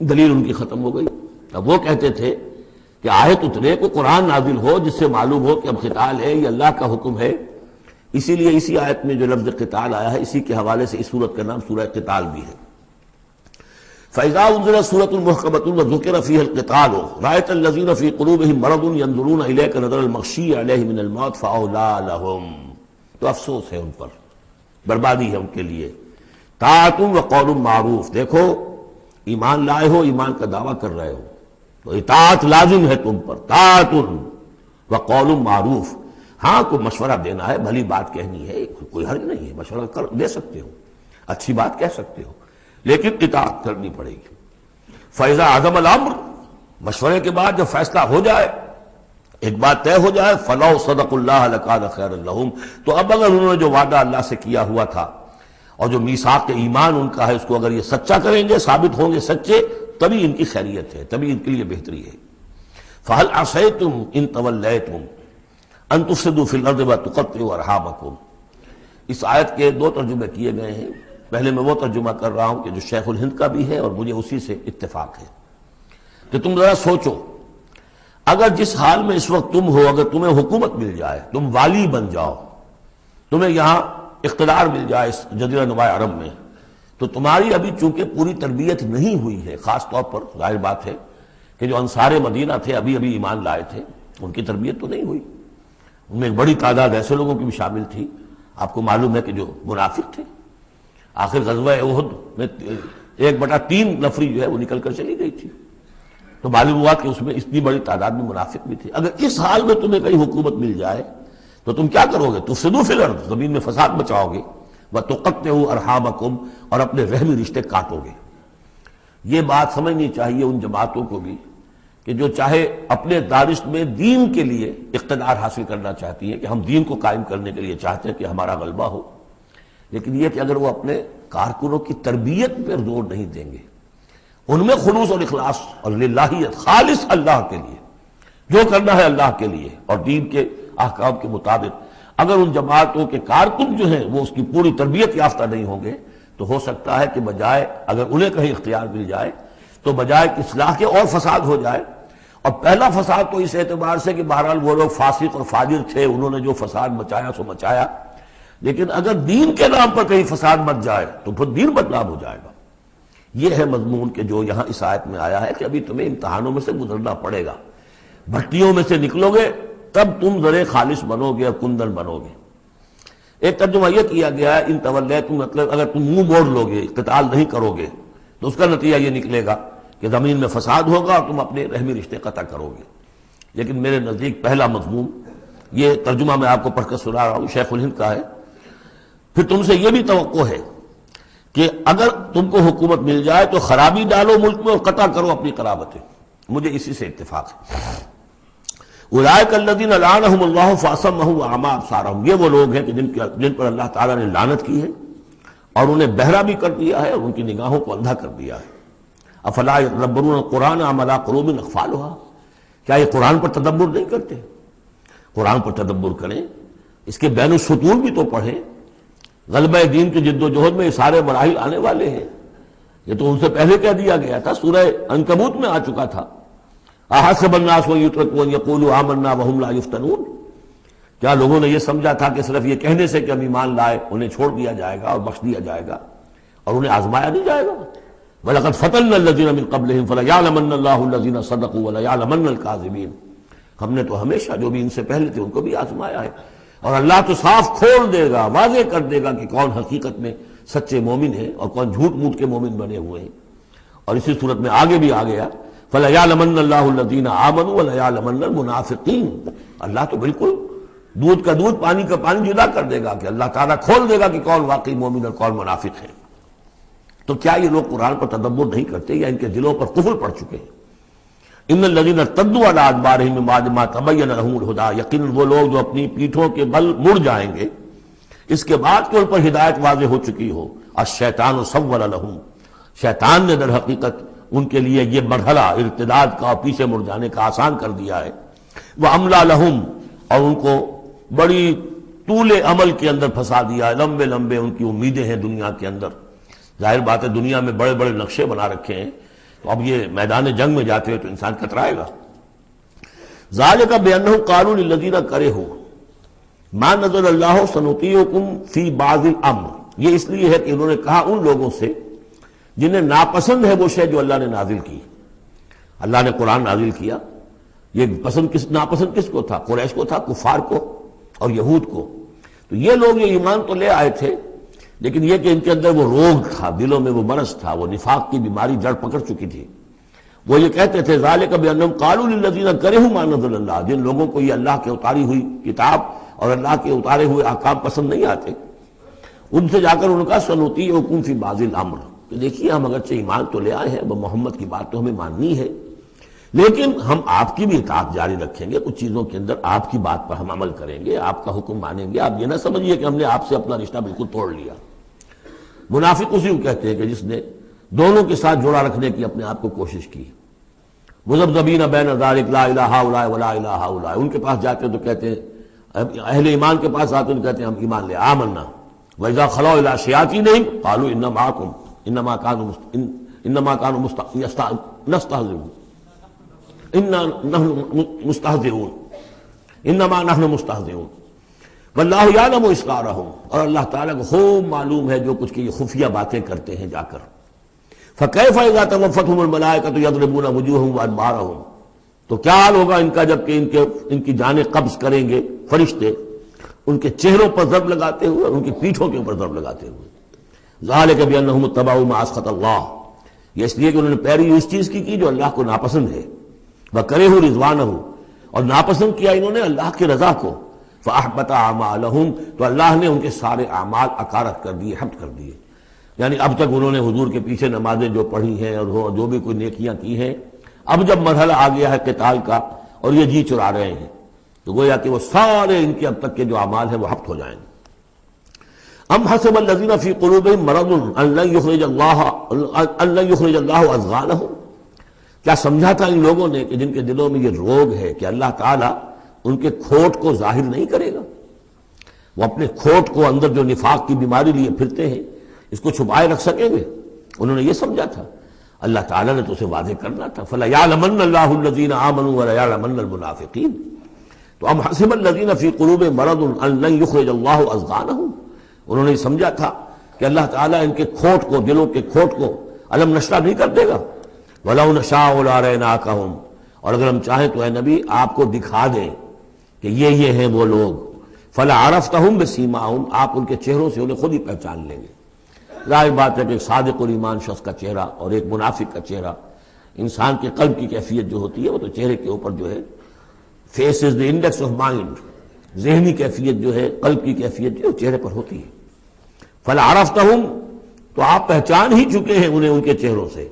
دلیل ان کی ختم ہو گئی۔ اب وہ کہتے تھے کہ آیت اترے، کو قرآن نازل ہو جس سے معلوم ہو کہ اب قتال ہے، یہ اللہ کا حکم ہے۔ اسی لیے اسی آیت میں جو لفظ قتال آیا ہے، اسی کے حوالے سے اس سورت کا نام سورہ قتال بھی ہے۔ فَإِذَا أُنزِلَتْ سُورَةٌ مُحْكَمَةٌ وَذُكِرَ فِيهَا الْقِتَالُ رَأَيْتَ الَّذِينَ فِي قُلُوبِهِم مَرَضٌ يَنظُرُونَ إِلَيْكَ نَظَرَ الْمَغْشِيِّ عَلَيْهِ مِنَ الْمَوْتِ فَأَوْلَىٰ لَهُمْ، تو افسوس ہے ان پر، بربادی ہے ان کے لیے۔ طاعۃ وقول معروف، دیکھو ایمان لائے ہو، ایمان کا دعویٰ کر رہے ہو تو اطاعت لازم ہے تم پر، طاعۃ وقول معروف، ہاں کوئی مشورہ دینا ہے، بھلی بات کہنی ہے، کوئی حرج نہیں ہے، مشورہ دے سکتے ہو، اچھی بات کہہ سکتے ہو، لیکن اطاعت کرنی پڑے گی۔ فَإِذَا عَزَمَ الْأَمْرُ، مشورے کے بعد جب فیصلہ ہو جائے، ایک بات طے ہو جائے، فَلَوْ صَدَقُوا اللَّهَ لَكَانَ خَيْرًا لَهُمْ، تو اب اگر انہوں نے جو وعدہ اللہ سے کیا ہوا تھا اور جو میثاق ایمان ان کا ہے اس کو اگر یہ سچا کریں گے، ثابت ہوں گے سچے، تبھی ان کی خیریت ہے، تبھی ان کے لیے بہتری ہے۔ فَهَلْ عَصَيْتُمْ إِن تَوَلَّيْتُمْ أَن تُفْسِدُوا فِي الْأَرْضِ وَتُقَطِّعُوا أَرْحَامَكُمْ۔ اس آیت کے دو ترجمے کیے گئے ہیں، پہلے میں وہ ترجمہ کر رہا ہوں کہ جو شیخ الہند کا بھی ہے اور مجھے اسی سے اتفاق ہے، کہ تم ذرا سوچو، اگر جس حال میں اس وقت تم ہو، اگر تمہیں حکومت مل جائے، تم والی بن جاؤ، تمہیں یہاں اقتدار مل جائے اس جزیرہ نما عرب میں، تو تمہاری ابھی چونکہ پوری تربیت نہیں ہوئی ہے، خاص طور پر ظاہر بات ہے کہ جو انصار مدینہ تھے ابھی ایمان لائے تھے، ان کی تربیت تو نہیں ہوئی، ان میں ایک بڑی تعداد ایسے لوگوں کی بھی شامل تھی، آپ کو معلوم ہے کہ جو منافق تھے، آخر غزوہ احد میں 1/3 نفری جو ہے وہ نکل کر چلی گئی تھی، تو معلوم ہوا کہ اس میں اتنی بڑی تعداد میں منافق بھی تھے۔ اگر اس حال میں تمہیں کہیں حکومت مل جائے تو تم کیا کرو گے؟ تفسدوا فی الارض، زمین میں فساد مچاؤ گے، وتقطعوا ارحامکم، اور اپنے رحمی رشتے کاٹو گے۔ یہ بات سمجھنی چاہیے ان جماعتوں کو بھی کہ جو چاہے اپنے دارشت میں دین کے لیے اقتدار حاصل کرنا چاہتی ہیں، کہ ہم دین کو قائم کرنے کے لیے چاہتے ہیں کہ ہمارا غلبہ ہو، لیکن یہ کہ اگر وہ اپنے کارکنوں کی تربیت پر زور نہیں دیں گے، ان میں خلوص اور اخلاص اور للہیت، خالص اللہ کے لیے جو کرنا ہے اللہ کے لیے اور دین کے احکام کے مطابق، اگر ان جماعتوں کے کارکن جو ہیں وہ اس کی پوری تربیت یافتہ نہیں ہوں گے، تو ہو سکتا ہے کہ بجائے اگر انہیں کہیں اختیار مل جائے تو بجائے کہ اصلاح کے اور فساد ہو جائے۔ اور پہلا فساد تو اس اعتبار سے کہ بہرحال وہ لوگ فاسق اور فاجر تھے، انہوں نے جو فساد مچایا سو مچایا، لیکن اگر دین کے نام پر کہیں فساد مچ جائے تو پھر دین بدنام ہو جائے گا۔ یہ ہے مضمون کہ جو یہاں اس آیت میں آیا ہے کہ ابھی تمہیں امتحانوں میں سے گزرنا پڑے گا، بھٹیوں میں سے نکلو گے تب تم ذرے خالص بنو گے اور کندن بنو گے۔ ایک ترجمہ یہ کیا گیا ہے ان تولیتم، مطلب اگر تم منہ موڑ لو گے، قتال نہیں کرو گے، تو اس کا نتیجہ یہ نکلے گا کہ زمین میں فساد ہوگا اور تم اپنے رحمی رشتے قطع کرو گے۔ لیکن میرے نزدیک پہلا مضمون، یہ ترجمہ میں آپ کو پڑھ کر سنا رہا ہوں، شیخ الہند کا ہے۔ پھر تم سے یہ بھی توقع ہے کہ اگر تم کو حکومت مل جائے تو خرابی ڈالو ملک میں اور قطع کرو اپنی قرابتیں، مجھے اسی سے اتفاق ہے۔ اولئک الذین لعنہم اللہ فاصمہم واعمی ابصارہم، یہ وہ لوگ ہیں کہ جن پر اللہ تعالیٰ نے لعنت کی ہے اور انہیں بہرا بھی کر دیا ہے اور ان کی نگاہوں کو اندھا کر دیا ہے۔ افلا یتدبرون القرآن ام علی قلوب اقفالها، کیا یہ قرآن پر تدبر نہیں کرتے؟ قرآن پر تدبر کریں، اس کے بین السطور بھی تو پڑھیں۔ غلبہ دین کی جد و جہد میں یہ سارے مراحل آنے والے ہیں، یہ تو ان سے پہلے کہہ دیا گیا تھا، سورہ عنکبوت میں آ چکا تھا۔ احسب الناس ان یترکوا ان یقولوا آمنا وهم لا یفتنون، کیا لوگوں نے یہ سمجھا تھا کہ صرف یہ کہنے سے کہ ہم ایمان لائے انہیں چھوڑ دیا جائے گا اور بخش دیا جائے گا اور انہیں آزمایا نہیں جائے گا؟ وَلَقَدْ فَتَنَّا الَّذِينَ مِن قَبْلِهِمْ فَلَيَعْلَمَنَّ اللَّهُ الَّذِينَ صَدَقُوا وَلَيَعْلَمَنَّ الْكَاذِبِينَ، ہم نے تو ہمیشہ جو بھی ان سے پہلے تھے ان کو بھی آزمایا ہے، اور اللہ تو صاف کھول دے گا، واضح کر دے گا کہ کون حقیقت میں سچے مومن ہیں اور کون جھوٹ موٹ کے مومن بنے ہوئے ہیں۔ اور اسی صورت میں آگے بھی آ گیا فَلَيَعْلَمَنَّ اللَّهُ الَّذِينَ آمَنُوا وَلَيَعْلَمَنَّ الْمُنَافِقِينَ، اللہ تو بالکل دودھ کا دودھ پانی کا پانی جدا کر دے گا کہ اللہ تعالیٰ کھول دے گا کہ کون واقعی مومن اور کون منافق ہے۔ تو کیا یہ لوگ قرآن پر تدبر نہیں کرتے یا ان کے دلوں پر قفل پڑ چکے ہیں؟ ان الذین ارتدوا علی ادبارہم من بعد ما تبین لہم الہدی، یقیناً وہ لوگ جو اپنی پیٹھوں کے بل مڑ جائیں گے اس کے بعد کہ ان پر ہدایت واضح ہو چکی ہو۔ الشیطان سول لہم، شیطان نے در حقیقت ان کے لیے یہ مرحلہ ارتداد کا اور پیچھے مڑ جانے کا آسان کر دیا ہے۔ واملی لہم، اور ان کو بڑی طول عمل کے اندر پھنسا دیا ہے، لمبے لمبے ان کی امیدیں ہیں دنیا کے اندر. ظاہر بات ہے دنیا میں بڑے بڑے نقشے بنا رکھے ہیں، تو اب یہ میدان جنگ میں جاتے ہوئے تو انسان کترائے گا. ذالک بانہم قالوا للذین کرہوا ما نزل اللہ سنطیعکم فی بعض الامر. یہ اس لیے ہے کہ انہوں نے کہا ان لوگوں سے جنہیں ناپسند ہے وہ شے جو اللہ نے نازل کی. اللہ نے قرآن نازل کیا، یہ ناپسند کس کو تھا؟ قریش کو تھا، کفار کو اور یہود کو. تو یہ لوگ یہ ایمان تو لے آئے تھے، لیکن یہ کہ ان کے اندر وہ روگ تھا، دلوں میں وہ مرض تھا، وہ نفاق کی بیماری جڑ پکڑ چکی تھی. وہ یہ کہتے تھے ذالک بانہم قالوا للذین کرہوا ما نزل اللہ، جن لوگوں کو یہ اللہ کے اتاری ہوئی کتاب اور اللہ کے اتارے ہوئے احکام پسند نہیں آتے، ان سے جا کر ان کا سنطیعکم فی بعض الامر. تو دیکھیے ہم اگرچہ ایمان تو لے آئے ہیں، محمد کی بات تو ہمیں ماننی ہے، لیکن ہم آپ کی بھی اطاعت جاری رکھیں گے. کچھ چیزوں کے اندر آپ کی بات پر ہم عمل کریں گے، آپ کا حکم مانیں گے. آپ یہ نہ سمجھیے کہ ہم نے آپ سے اپنا رشتہ بالکل توڑ لیا. منافق اسی کو کہتے ہیں کہ جس نے دونوں کے ساتھ جوڑا رکھنے کی اپنے آپ کو کوشش کی. مذبذبین بین ذلک لا الہ الا ولا الہ الا. ان کے پاس جاتے تو کہتے ہیں، اہل ایمان کے پاس آتے تو کہتے ہیں ہم ایمان لے آمنا. وَإِذَا خَلَوْا إِلَىٰ شَيَاطِينِهِمْ قَالُوا إِنَّمَا كَانُوا نَسْتَهْزِئُونَ إِنَّمَا نَحْنُ مُسْتَهْزِئُونَ وَاللَّهُ يَعْلَمُ إِسْرَارَهُمْ. اور اللہ تعالیٰ کو خوب معلوم ہے جو کچھ کی یہ خفیہ باتیں کرتے ہیں جا کر. فَكَيْفَ إِذَا تَوَفَّتْهُمُ الْمَلَائِكَةُ يَضْرِبُونَ وُجُوهَهُمْ وَأَدْبَارَهُمْ. تو کیا حال ہوگا ان کا جب کہ ان کی جانیں قبض کریں گے فرشتے، ان کے چہروں پر ضرب لگاتے ہوئے، ان کی پیٹھوں کے اوپر ضرب لگاتے ہوئے. ذالک بانہم اتبعوا ما اسخط اللہ. یہ اس لیے کہ انہوں نے پیروی اس چیز کی جو اللہ کو ناپسند ہے. وکرہوا رضوانہ، اور ناپسند کیا انہوں نے اللہ کی رضا کو. فاحبط اعمالہم، تو اللہ نے ان کے سارے اعمال اکارت کر دیے، حبط کر دیے. یعنی اب تک انہوں نے حضور کے پیچھے نمازیں جو پڑھی ہیں اور جو بھی کوئی نیکیاں کی ہیں، اب جب مرحلہ آ گیا ہے قتال کا اور یہ جی چرا رہے ہیں، تو گویا کہ وہ سارے ان کے اب تک کے جو اعمال ہیں وہ حبط ہو جائیں گے. ام حسب الذین فی قلوبہم مرض ان لن یخرج اللہ اضغانہم. کیا سمجھا تھا ان لوگوں نے کہ جن کے دلوں میں یہ روگ ہے کہ اللہ تعالیٰ ان کے کھوٹ کو ظاہر نہیں کرے گا؟ وہ اپنے کھوٹ کو اندر جو نفاق کی بیماری لیے پھرتے ہیں اس کو چھپائے رکھ سکیں گے؟ انہوں نے یہ سمجھا تھا. اللہ تعالیٰ نے تو اسے واضح کرنا تھا. فَلَيَعْلَمَنَّ اللَّهُ الَّذِينَ آمَنُوا وَلَيَعْلَمَنَّ الْمُنَافِقِينَ. تو ام حسب الذین فی قلوبہم مرض ان لن یخرج اللہ اضغانہم. انہوں نے سمجھا تھا کہ اللہ تعالیٰ ان کے کھوٹ کو، دلوں کے کھوٹ کو علم نشرہ نہیں کر دے گا. وَلَوْ نَشَاءُ لَأَرَيْنَاكَهُمْ. اور اگر ہم چاہیں تو اے نبی آپ کو دکھا دیں کہ یہ ہیں وہ لوگ. فَلَعَرَفْتَهُمْ بِسِيمَاهُمْ. آپ ان کے چہروں سے انہیں خود ہی پہچان لیں گے. ظاہر بات ہے کہ ایک صادق الایمان شخص کا چہرہ اور ایک منافق کا چہرہ، انسان کے قلب کی کیفیت جو ہوتی ہے وہ تو چہرے کے اوپر جو ہے، face is the index of mind, ذہنی کیفیت جو ہے، قلب کی کیفیت جو ہے چہرے پر ہوتی ہے. فَلَعَرَفْتَهُمْ. تو آپ پہچان ہی چکے ہیں انہیں ان کے چہروں سے.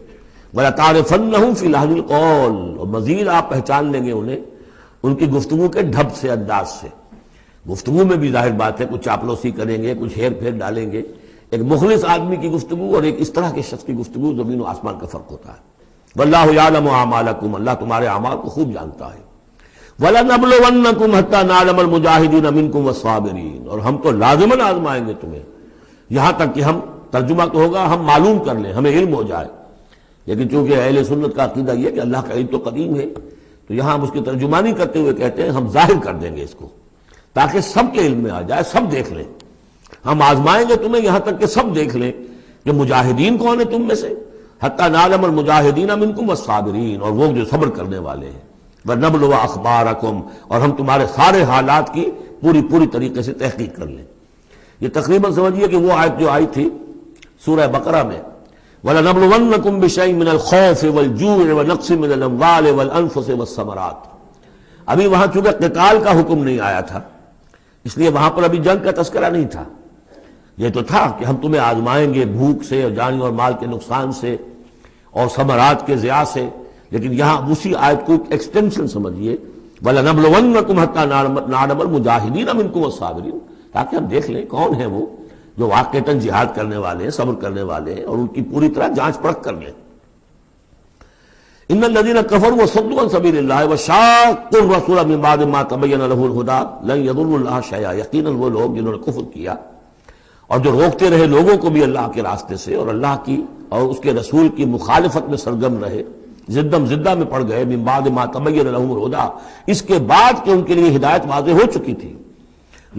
وَلَتَعْرِفَنَّهُمْ فِي لَحْنِ الْقَوْلِ. اور مزید آپ پہچان لیں گے انہیں ان کی گفتگو کے ڈھب سے، انداز سے. گفتگو میں بھی ظاہر بات ہے کچھ چاپلوسی کریں گے، کچھ ہیر پھیر ڈالیں گے. ایک مخلص آدمی کی گفتگو اور ایک اس طرح کے شخص کی گفتگو زمین و آسمان کا فرق ہوتا ہے. واللہ یعلم اعمالکم. اللہ تمہارے اعمال کو خوب جانتا ہے. وَلَنَبْلُوَنَّكُمْ حَتَّى نَعْلَمَ الْمُجَاهِدِينَ مِنْكُمْ وَالصَّابِرِينَ. اور ہم تو لازماً آزمائیں گے تمہیں، یہاں تک کہ ہم، ترجمہ تو ہوگا ہم معلوم کر لیں، ہمیں علم ہو جائے. لیکن چونکہ اہل سنت کا عقیدہ یہ کہ اللہ کا علم تو قدیم ہے، تو یہاں ہم اس کی ترجمانی کرتے ہوئے کہتے ہیں ہم ظاہر کر دیں گے اس کو تاکہ سب کے علم میں آ جائے، سب دیکھ لیں. ہم آزمائیں گے تمہیں یہاں تک کہ سب دیکھ لیں کہ مجاہدین کون ہیں تم میں سے. حتی نعلم المجاہدین منکم والصابرین. اور وہ جو صبر کرنے والے ہیں. وَنَبْلُوَ أَخْبَارَكُمْ. اور ہم تمہارے سارے حالات کی پوری طریقے سے تحقیق کر لیں. یہ تقریباً سمجھیے کہ وہ آیت جو آئی تھی سورہ بقرہ میں، وَلَنَبْلُوَنَّكُمْ بِشَيْءٍ مِّنَ الْخَوْفِ وَالْجُوعِ وَنَقْصٍ مِّنَ الْأَمْوَالِ وَالْأَنفُسِ وَالثَّمَرَاتِ. ابھی وہاں چونکہ قتال کا حکم نہیں آیا تھا اس لیے وہاں پر ابھی جنگ کا تذکرہ نہیں تھا. یہ تو تھا کہ ہم تمہیں آزمائیں گے بھوک سے اور جانی اور مال کے نقصان سے اور ثمرات کے ضیاع سے. لیکن یہاں اسی آیت کو ایکسٹینشن سمجھیے، وَلَنَبْلُوَنَّكُمْ حَتَّى نَعْلَمَ الْمُجَاهِدِينَ مِنْكُمْ وَالصَّابِرِينَ. تاکہ ہم دیکھ لیں کون ہیں وہ جو واقعتاً جہاد کرنے والے ہیں، صبر کرنے والے ہیں، اور ان کی پوری طرح جانچ پرکھ کر لیں. ان الذين كفروا وصدوا عن سبيل الله وشاقوا الرسول من بعد ما تبين له الهدى لن يضروا الله شيئا، یقیناً وہ لوگ جنہوں نے کفر کیا اور جو روکتے رہے لوگوں کو بھی اللہ کے راستے سے اور اللہ کی اور اس کے رسول کی مخالفت میں سرگرم رہے، زدم زدہ میں پڑ گئے، من بعد ما تبین لهم الهدى، اس کے بعد کہ ان کے لیے ہدایت واضح ہو چکی تھی،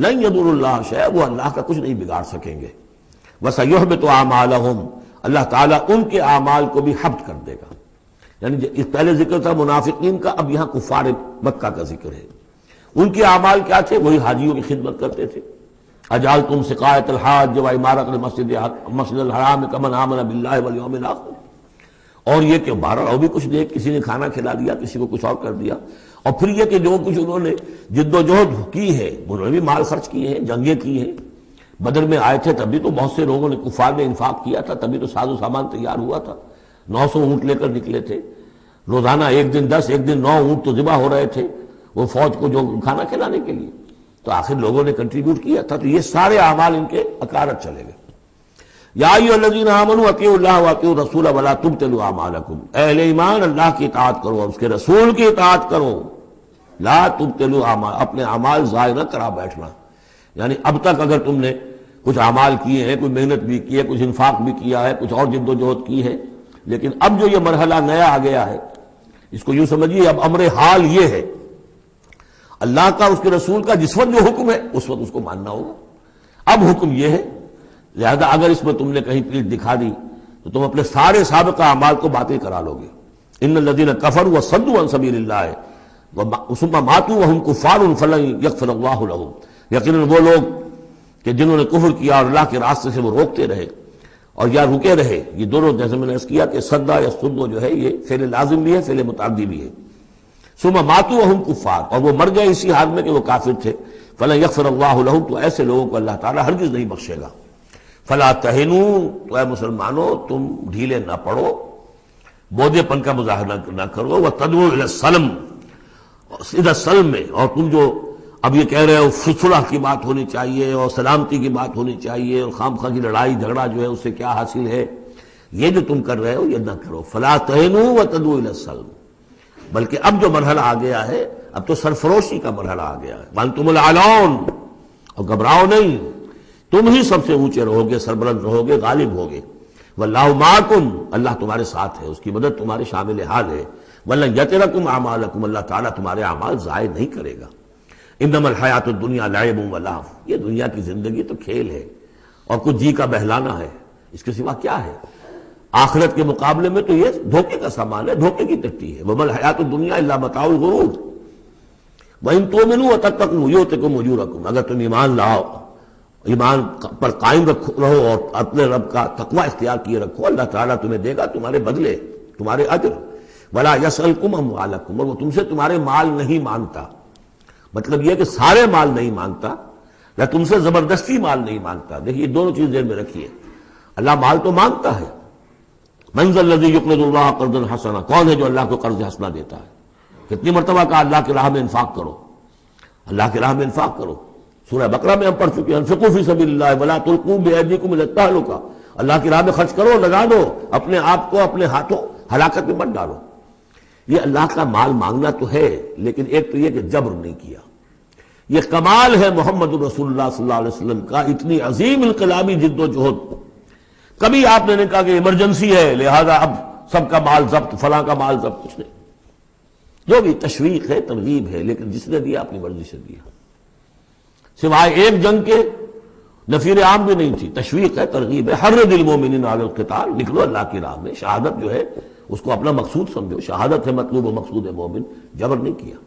لن يضروا الله شيئا، وہ اللہ کا کچھ نہیں بگاڑ سکیں گے، وسيحبط اعمالهم، اللہ تعالیٰ ان کے اعمال کو بھی حبط کر دے گا۔ یعنی اس پہلے ذکر تھا منافقین کا، اب یہاں کفار مکہ کا ذکر ہے۔ ان کے اعمال کیا تھے؟ وہی حاجیوں کی خدمت کرتے تھے۔ اجعلتم سقایۃ الحاج وعمارۃ المسجد الحرام کمن آمن باللہ والیوم الآخر، اور یہ کہ بہرحال اور بھی کچھ دے، کسی نے کھانا کھلا دیا، کسی کو کچھ اور کر دیا، اور پھر یہ کہ جو کچھ انہوں نے جد و جہد کی ہے، انہوں نے بھی مال خرچ کیے ہیں، جنگیں کی ہیں۔ بدر میں آئے تھے تبھی تو بہت سے لوگوں نے کفار نے انفاق کیا تھا، تبھی تو ساز و سامان تیار ہوا تھا، 900 اونٹ لے کر نکلے تھے، روزانہ ایک دن 10 ایک دن 9 اونٹ تو ذبح ہو رہے تھے وہ فوج کو جو کھانا کھلانے کے لیے، تو آخر لوگوں نے کنٹریبیوٹ کیا تھا، تو یہ سارے اعمال ان کے اکارت چلے گئے۔ یا ایھا الذین آمنوا اطیعوا اللہ واطیعوا الرسول ولا تبطلوا اعمالکم، اے اہل ایمان اللہ کی اطاعت کرو اور اس کے رسول کی اطاعت کرو، لا تبطلوا اعمال، اپنے اعمال ضائع نہ کرا بیٹھنا۔ یعنی اب تک اگر تم نے کچھ اعمال کیے ہیں، کوئی محنت بھی کی ہے، کچھ انفاق بھی کیا ہے، کچھ اور جد و جہد کی ہے، لیکن اب جو یہ مرحلہ نیا آ گیا ہے، اس کو یوں سمجھیے اب امر حال یہ ہے، اللہ کا اس کے رسول کا جس وقت جو حکم ہے اس وقت اس کو ماننا ہوگا۔ اب حکم یہ ہے، لہذا اگر اس میں تم نے کہیں پیٹھ دکھا دی تو تم اپنے سارے سابقہ اعمال کو باطل کرا لو گے۔ ان الذین کفروا وصدوا عن سبیل اللہ ثم ماتوا وهم کفار فلن یغفر اللہ لهم، یقیناً وہ لوگ کہ جنہوں نے کفر کیا اور اللہ کے راستے سے وہ روکتے رہے اور یا رکے رہے، یہ دونوں جیسے میں نے عرض کیا کہ صدا یا صدو جو ہے یہ فعل لازم بھی ہے، فعل متعدی بھی ہے۔ ثم ماتوا وهم کفار، اور وہ مر گئے اسی حال میں کہ وہ کافر تھے، فلن یغفر اللہ لهم، تو ایسے لوگوں کو اللہ تعالیٰ ہرگز نہیں بخشے گا۔ فلا تہنوا، تو اے مسلمانوں تم ڈھیلے نہ پڑو، بودے پن کا مظاہرہ نہ کرو، وتدعوا الی السلم، سیدھا سلم میں، اور تم جو اب یہ کہہ رہے ہو صلح کی بات ہونی چاہیے اور سلامتی کی بات ہونی چاہیے اور خام خواہ کی لڑائی جھگڑا جو ہے اس سے کیا حاصل ہے، یہ جو تم کر رہے ہو یہ نہ کرو۔ فلا تہنوا وتدعوا الی السلم، بلکہ اب جو مرحلہ آ گیا ہے اب تو سرفروشی کا مرحلہ آ گیا ہے، وانتم الاعلون، اور گھبراؤ نہیں، تم ہی سب سے اونچے رہو گے، سربلند رہو گے، غالب ہوگے۔ واللہ معکم، اللہ تمہارے ساتھ ہے، اس کی مدد تمہارے شامل حال ہے۔ ولن یترکم اعمالکم، اللہ تعالیٰ تمہارے اعمال ضائع نہیں کرے گا۔ انما الحیات الدنیا لعب و لہو، یہ دنیا کی زندگی تو کھیل ہے اور کچھ جی کا بہلانا ہے، اس کے سوا کیا ہے؟ آخرت کے مقابلے میں تو یہ دھوکے کا سامان ہے، دھوکے کی ٹٹی ہے۔ وما الحیات الدنیا الا متاع الغرور وان تؤمنوا وتتقوا یؤتکم اجورکم، اگر تم ایمان لاؤ، ایمان پر قائم رہو اور اپنے رب کا تقوی اختیار کیے رکھو، اللہ تعالیٰ تمہیں دے گا تمہارے بدلے، تمہارے اجر۔ ولا یسألکم اموالکم، اور وہ تم سے تمہارے مال نہیں مانگتا، مطلب یہ کہ سارے مال نہیں مانگتا یا تم سے زبردستی مال نہیں مانگتا۔ دیکھیے دونوں چیز ذہن میں رکھیے، اللہ مال تو مانگتا ہے، من ذا الذی یقرض اللہ قرضا حسنا، کون ہے جو اللہ کو قرض حسنا دیتا ہے؟ کتنی مرتبہ کہا اللہ کی راہ میں انفاق کرو، اللہ کی راہ میں انفاق کرو۔ سورہ بقرہ میں ہم پڑھ چکے ہیں، انفقوا فی سبیل اللہ ولا تلقوا بایدیکم الی التہلکہ، اللہ کی راہ میں خرچ کرو، لگا دو، اپنے آپ کو اپنے ہاتھوں ہلاکت میں مت ڈالو۔ یہ اللہ کا مال مانگنا تو ہے، لیکن ایک تو یہ کہ جبر نہیں کیا، یہ کمال ہے محمد رسول اللہ صلی اللہ علیہ وسلم کا، اتنی عظیم انقلابی جد و جہد۔ کبھی آپ نے نہیں کہا کہ ایمرجنسی ہے لہذا اب سب کا مال ضبط، فلاں کا مال ضبط، کچھ نہیں، جو بھی تشویق ہے ترغیب ہے، لیکن جس نے دیا اپنی مرضی سے دیا، سوائے ایک جنگ کے نفیر عام بھی نہیں تھی، تشویق ہے ترغیب ہے، حرض المومنین علی القتال، نکلو اللہ کی راہ میں، شہادت جو ہے اس کو اپنا مقصود سمجھو، شہادت ہے مطلوب و مقصود ہے مومن، جبر نہیں کیا۔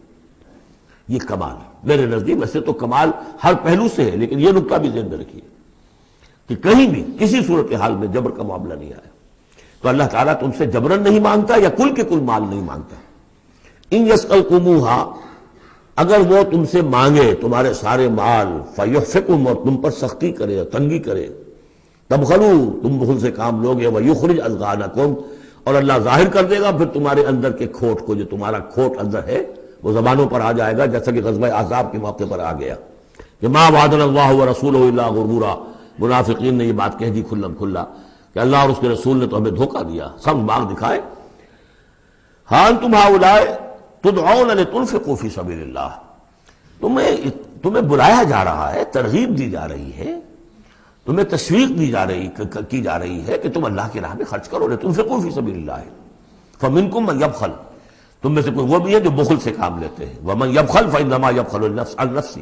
یہ کمال ہے میرے نزدیک، ویسے تو کمال ہر پہلو سے ہے، لیکن یہ نکتہ بھی ذہن میں رکھیے کہ کہیں بھی کسی صورتحال میں جبر کا معاملہ نہیں آیا، تو اللہ تعالیٰ تم سے جبرن نہیں مانگتا یا کل کے کل مال نہیں مانگتا۔ ان یسألکموہا، اگر وہ تم سے مانگے تمہارے سارے مال، فیحفکم، اور تم پر سختی کرے، تنگی کرے، تبخلوا، تم بخل سے کام لوگے، ویخرج اضغانکم، اور اللہ ظاہر کر دے گا پھر تمہارے اندر کے کھوٹ کو، جو تمہارا کھوٹ اندر ہے وہ زبانوں پر آ جائے گا، جیسا کہ غزوہ احزاب کے موقع پر آ گیا کہ ما وعدنا اللہ ورسولہ الا غرورا، منافقین نے یہ بات کہہ دی کھلم کھلا کہ اللہ اور اس کے رسول نے تو ہمیں دھوکہ دیا، سب باغ دکھائے، ہاں تم ہؤلاء تدعون لتنفقوا فی سبیل اللہ، تمہیں بلایا جا رہا ہے، ترغیب دی جا رہی ہے، تمہیں تشویق کی جا رہی ہے کہ تم اللہ کی راہ میں خرچ کرو، لتنفقوا فی سبیل اللہ، فمنکم من یبخل، تم میں سے کوئی وہ بھی ہے جو بخل سے کام لیتے ہیں، ومن یبخل فانما یبخل عن نفسہ،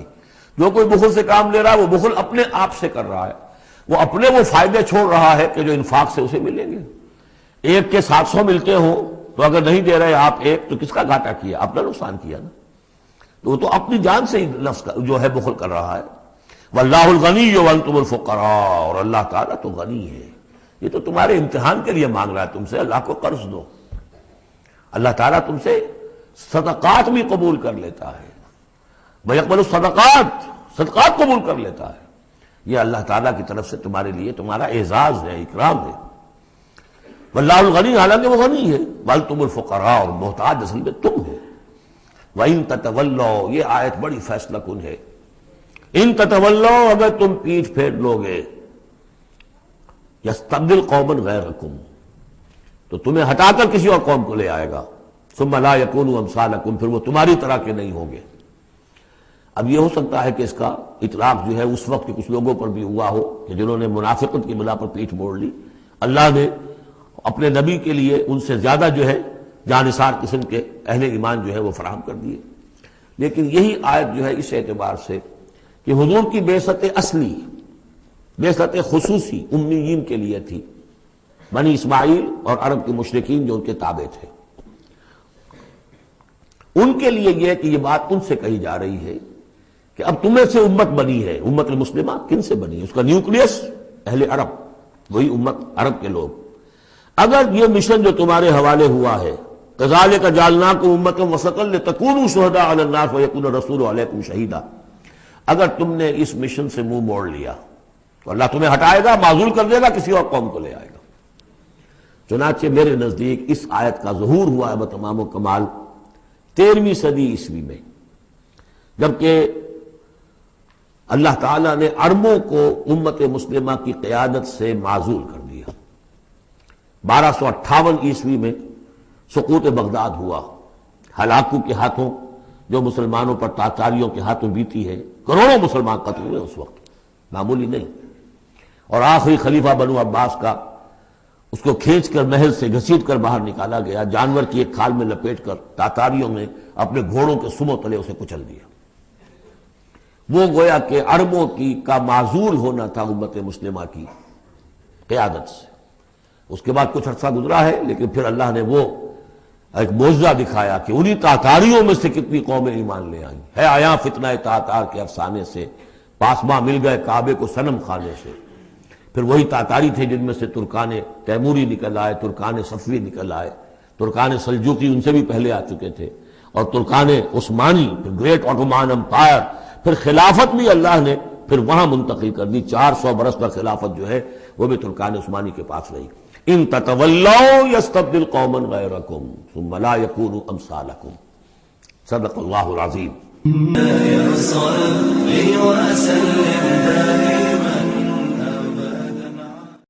جو کوئی بخل سے کام لے رہا ہے وہ بخل اپنے آپ سے کر رہا ہے، وہ اپنے وہ فائدے چھوڑ رہا ہے کہ جو انفاق سے اسے ملیں گے۔ ایک کے 700 ملتے ہوں تو اگر نہیں دے رہے آپ ایک تو کس کا گھاٹا کیا؟ اپنا نقصان کیا نا، تو وہ تو اپنی جان سے ہی نفس کا جو ہے بخل کر رہا ہے۔ واللہ الغنی وانتم الفقراء، اور اللہ تعالیٰ تو غنی ہے، یہ تو تمہارے امتحان کے لیے مانگ رہا ہے تم سے، اللہ کو قرض دو۔ اللہ تعالیٰ تم سے صدقات بھی قبول کر لیتا ہے، وَيَقْبَلُ الصَّدَقَاتِ، صدقات قبول کر لیتا ہے، یہ اللہ تعالیٰ کی طرف سے تمہارے لیے تمہارا اعزاز ہے، اکرام ہے۔ واللہ الغنی، حالانکہ وہ غنی ہے، وَأَنْتُمُ الْفُقَرَاءُ، اور محتاج اصل میں تم ہو۔ وَإِن تَتَوَلَّوْا، یہ آیت بڑی فیصلہ کن ہے، ان تتولوا، اگر تم پیٹھ پھیر لوگے، یستبدل قوما غیرکم، تو تمہیں ہٹا کر کسی اور قوم کو لے آئے گا، ثم لا یکونوا امثالکم، پھر وہ تمہاری طرح کے نہیں ہوں گے۔ اب یہ ہو سکتا ہے کہ اس کا اطلاق جو ہے اس وقت کے کچھ لوگوں پر بھی ہوا ہو کہ جنہوں نے منافقت کی بنا پر پیٹھ موڑ لی، اللہ نے اپنے نبی کے لیے ان سے زیادہ جو ہے جانثار قسم کے اہل ایمان جو ہے وہ فراہم کر دیے۔ لیکن یہی آیت جو ہے اس اعتبار سے کہ حضور کی بعثت اصلی، بعثت خصوصی امیین کے لیے تھی، بنی اسماعیل اور عرب کے مشرکین جو ان کے تابع تھے، ان کے لیے یہ کہ یہ بات ان سے کہی جا رہی ہے کہ اب تمہیں سے امت بنی ہے، امت المسلمہ کن سے بنی ہے؟ اس کا نیوکلیس اہل عرب، وہی امت عرب کے لوگ۔ اگر یہ مشن جو تمہارے حوالے ہوا ہے، کذالک جعلناکم امۃ وسطا لتکونوا شہداء علی الناس ویکون الرسول علیکم شہیدا، اگر تم نے اس مشن سے منہ موڑ لیا تو اللہ تمہیں ہٹائے گا، معزول کر دے گا، کسی اور قوم کو لے آئے گا۔ چنانچہ میرے نزدیک اس آیت کا ظہور ہوا ہے بتمام و کمال 13ویں صدی عیسوی میں، جبکہ اللہ تعالیٰ نے عربوں کو امت مسلمہ کی قیادت سے معزول کر دیا۔ 1258 عیسوی میں سقوط بغداد ہوا، ہلاکو کے ہاتھوں جو مسلمانوں پر تاتاریوں کے ہاتھوں بیتی ہے، کروڑوں مسلمان قتل ہوئے اس وقت، معمولی نہیں۔ اور آخری خلیفہ بنو عباس کا، اس کو کھینچ کر محل سے گھسیٹ کر باہر نکالا گیا، جانور کی ایک کھال میں لپیٹ کر تاتاریوں نے اپنے گھوڑوں کے سموں تلے اسے کچل دیا۔ وہ گویا کہ عربوں کا معزول ہونا تھا امت مسلمہ کی قیادت سے۔ اس کے بعد کچھ عرصہ گزرا ہے، لیکن پھر اللہ نے وہ ایک معجزہ دکھایا کہ انہی تاتاریوں میں سے کتنی قومیں ایمان لے آئیں۔ ہے آیا فتنہ تاتار کے افسانے سے، پاسباں مل گئے کعبے کو صنم خانے سے۔ پھر وہی تاتاری تھے جن میں سے ترکان تیموری نکل آئے، ترکان صفوی نکل آئے، ترکان سلجوقی ان سے بھی پہلے آ چکے تھے، اور ترکان عثمانی، پھر گریٹ آٹومان امپائر، پھر خلافت بھی اللہ نے پھر وہاں منتقل کر دی۔ 400 برس تک خلافت جو ہے وہ بھی ترکان عثمانی کے پاس رہی۔ ان تتولوا یستبدل قوما غیرکم ثم لا یکونوا امثالکم۔ صدق اللہ العظیم۔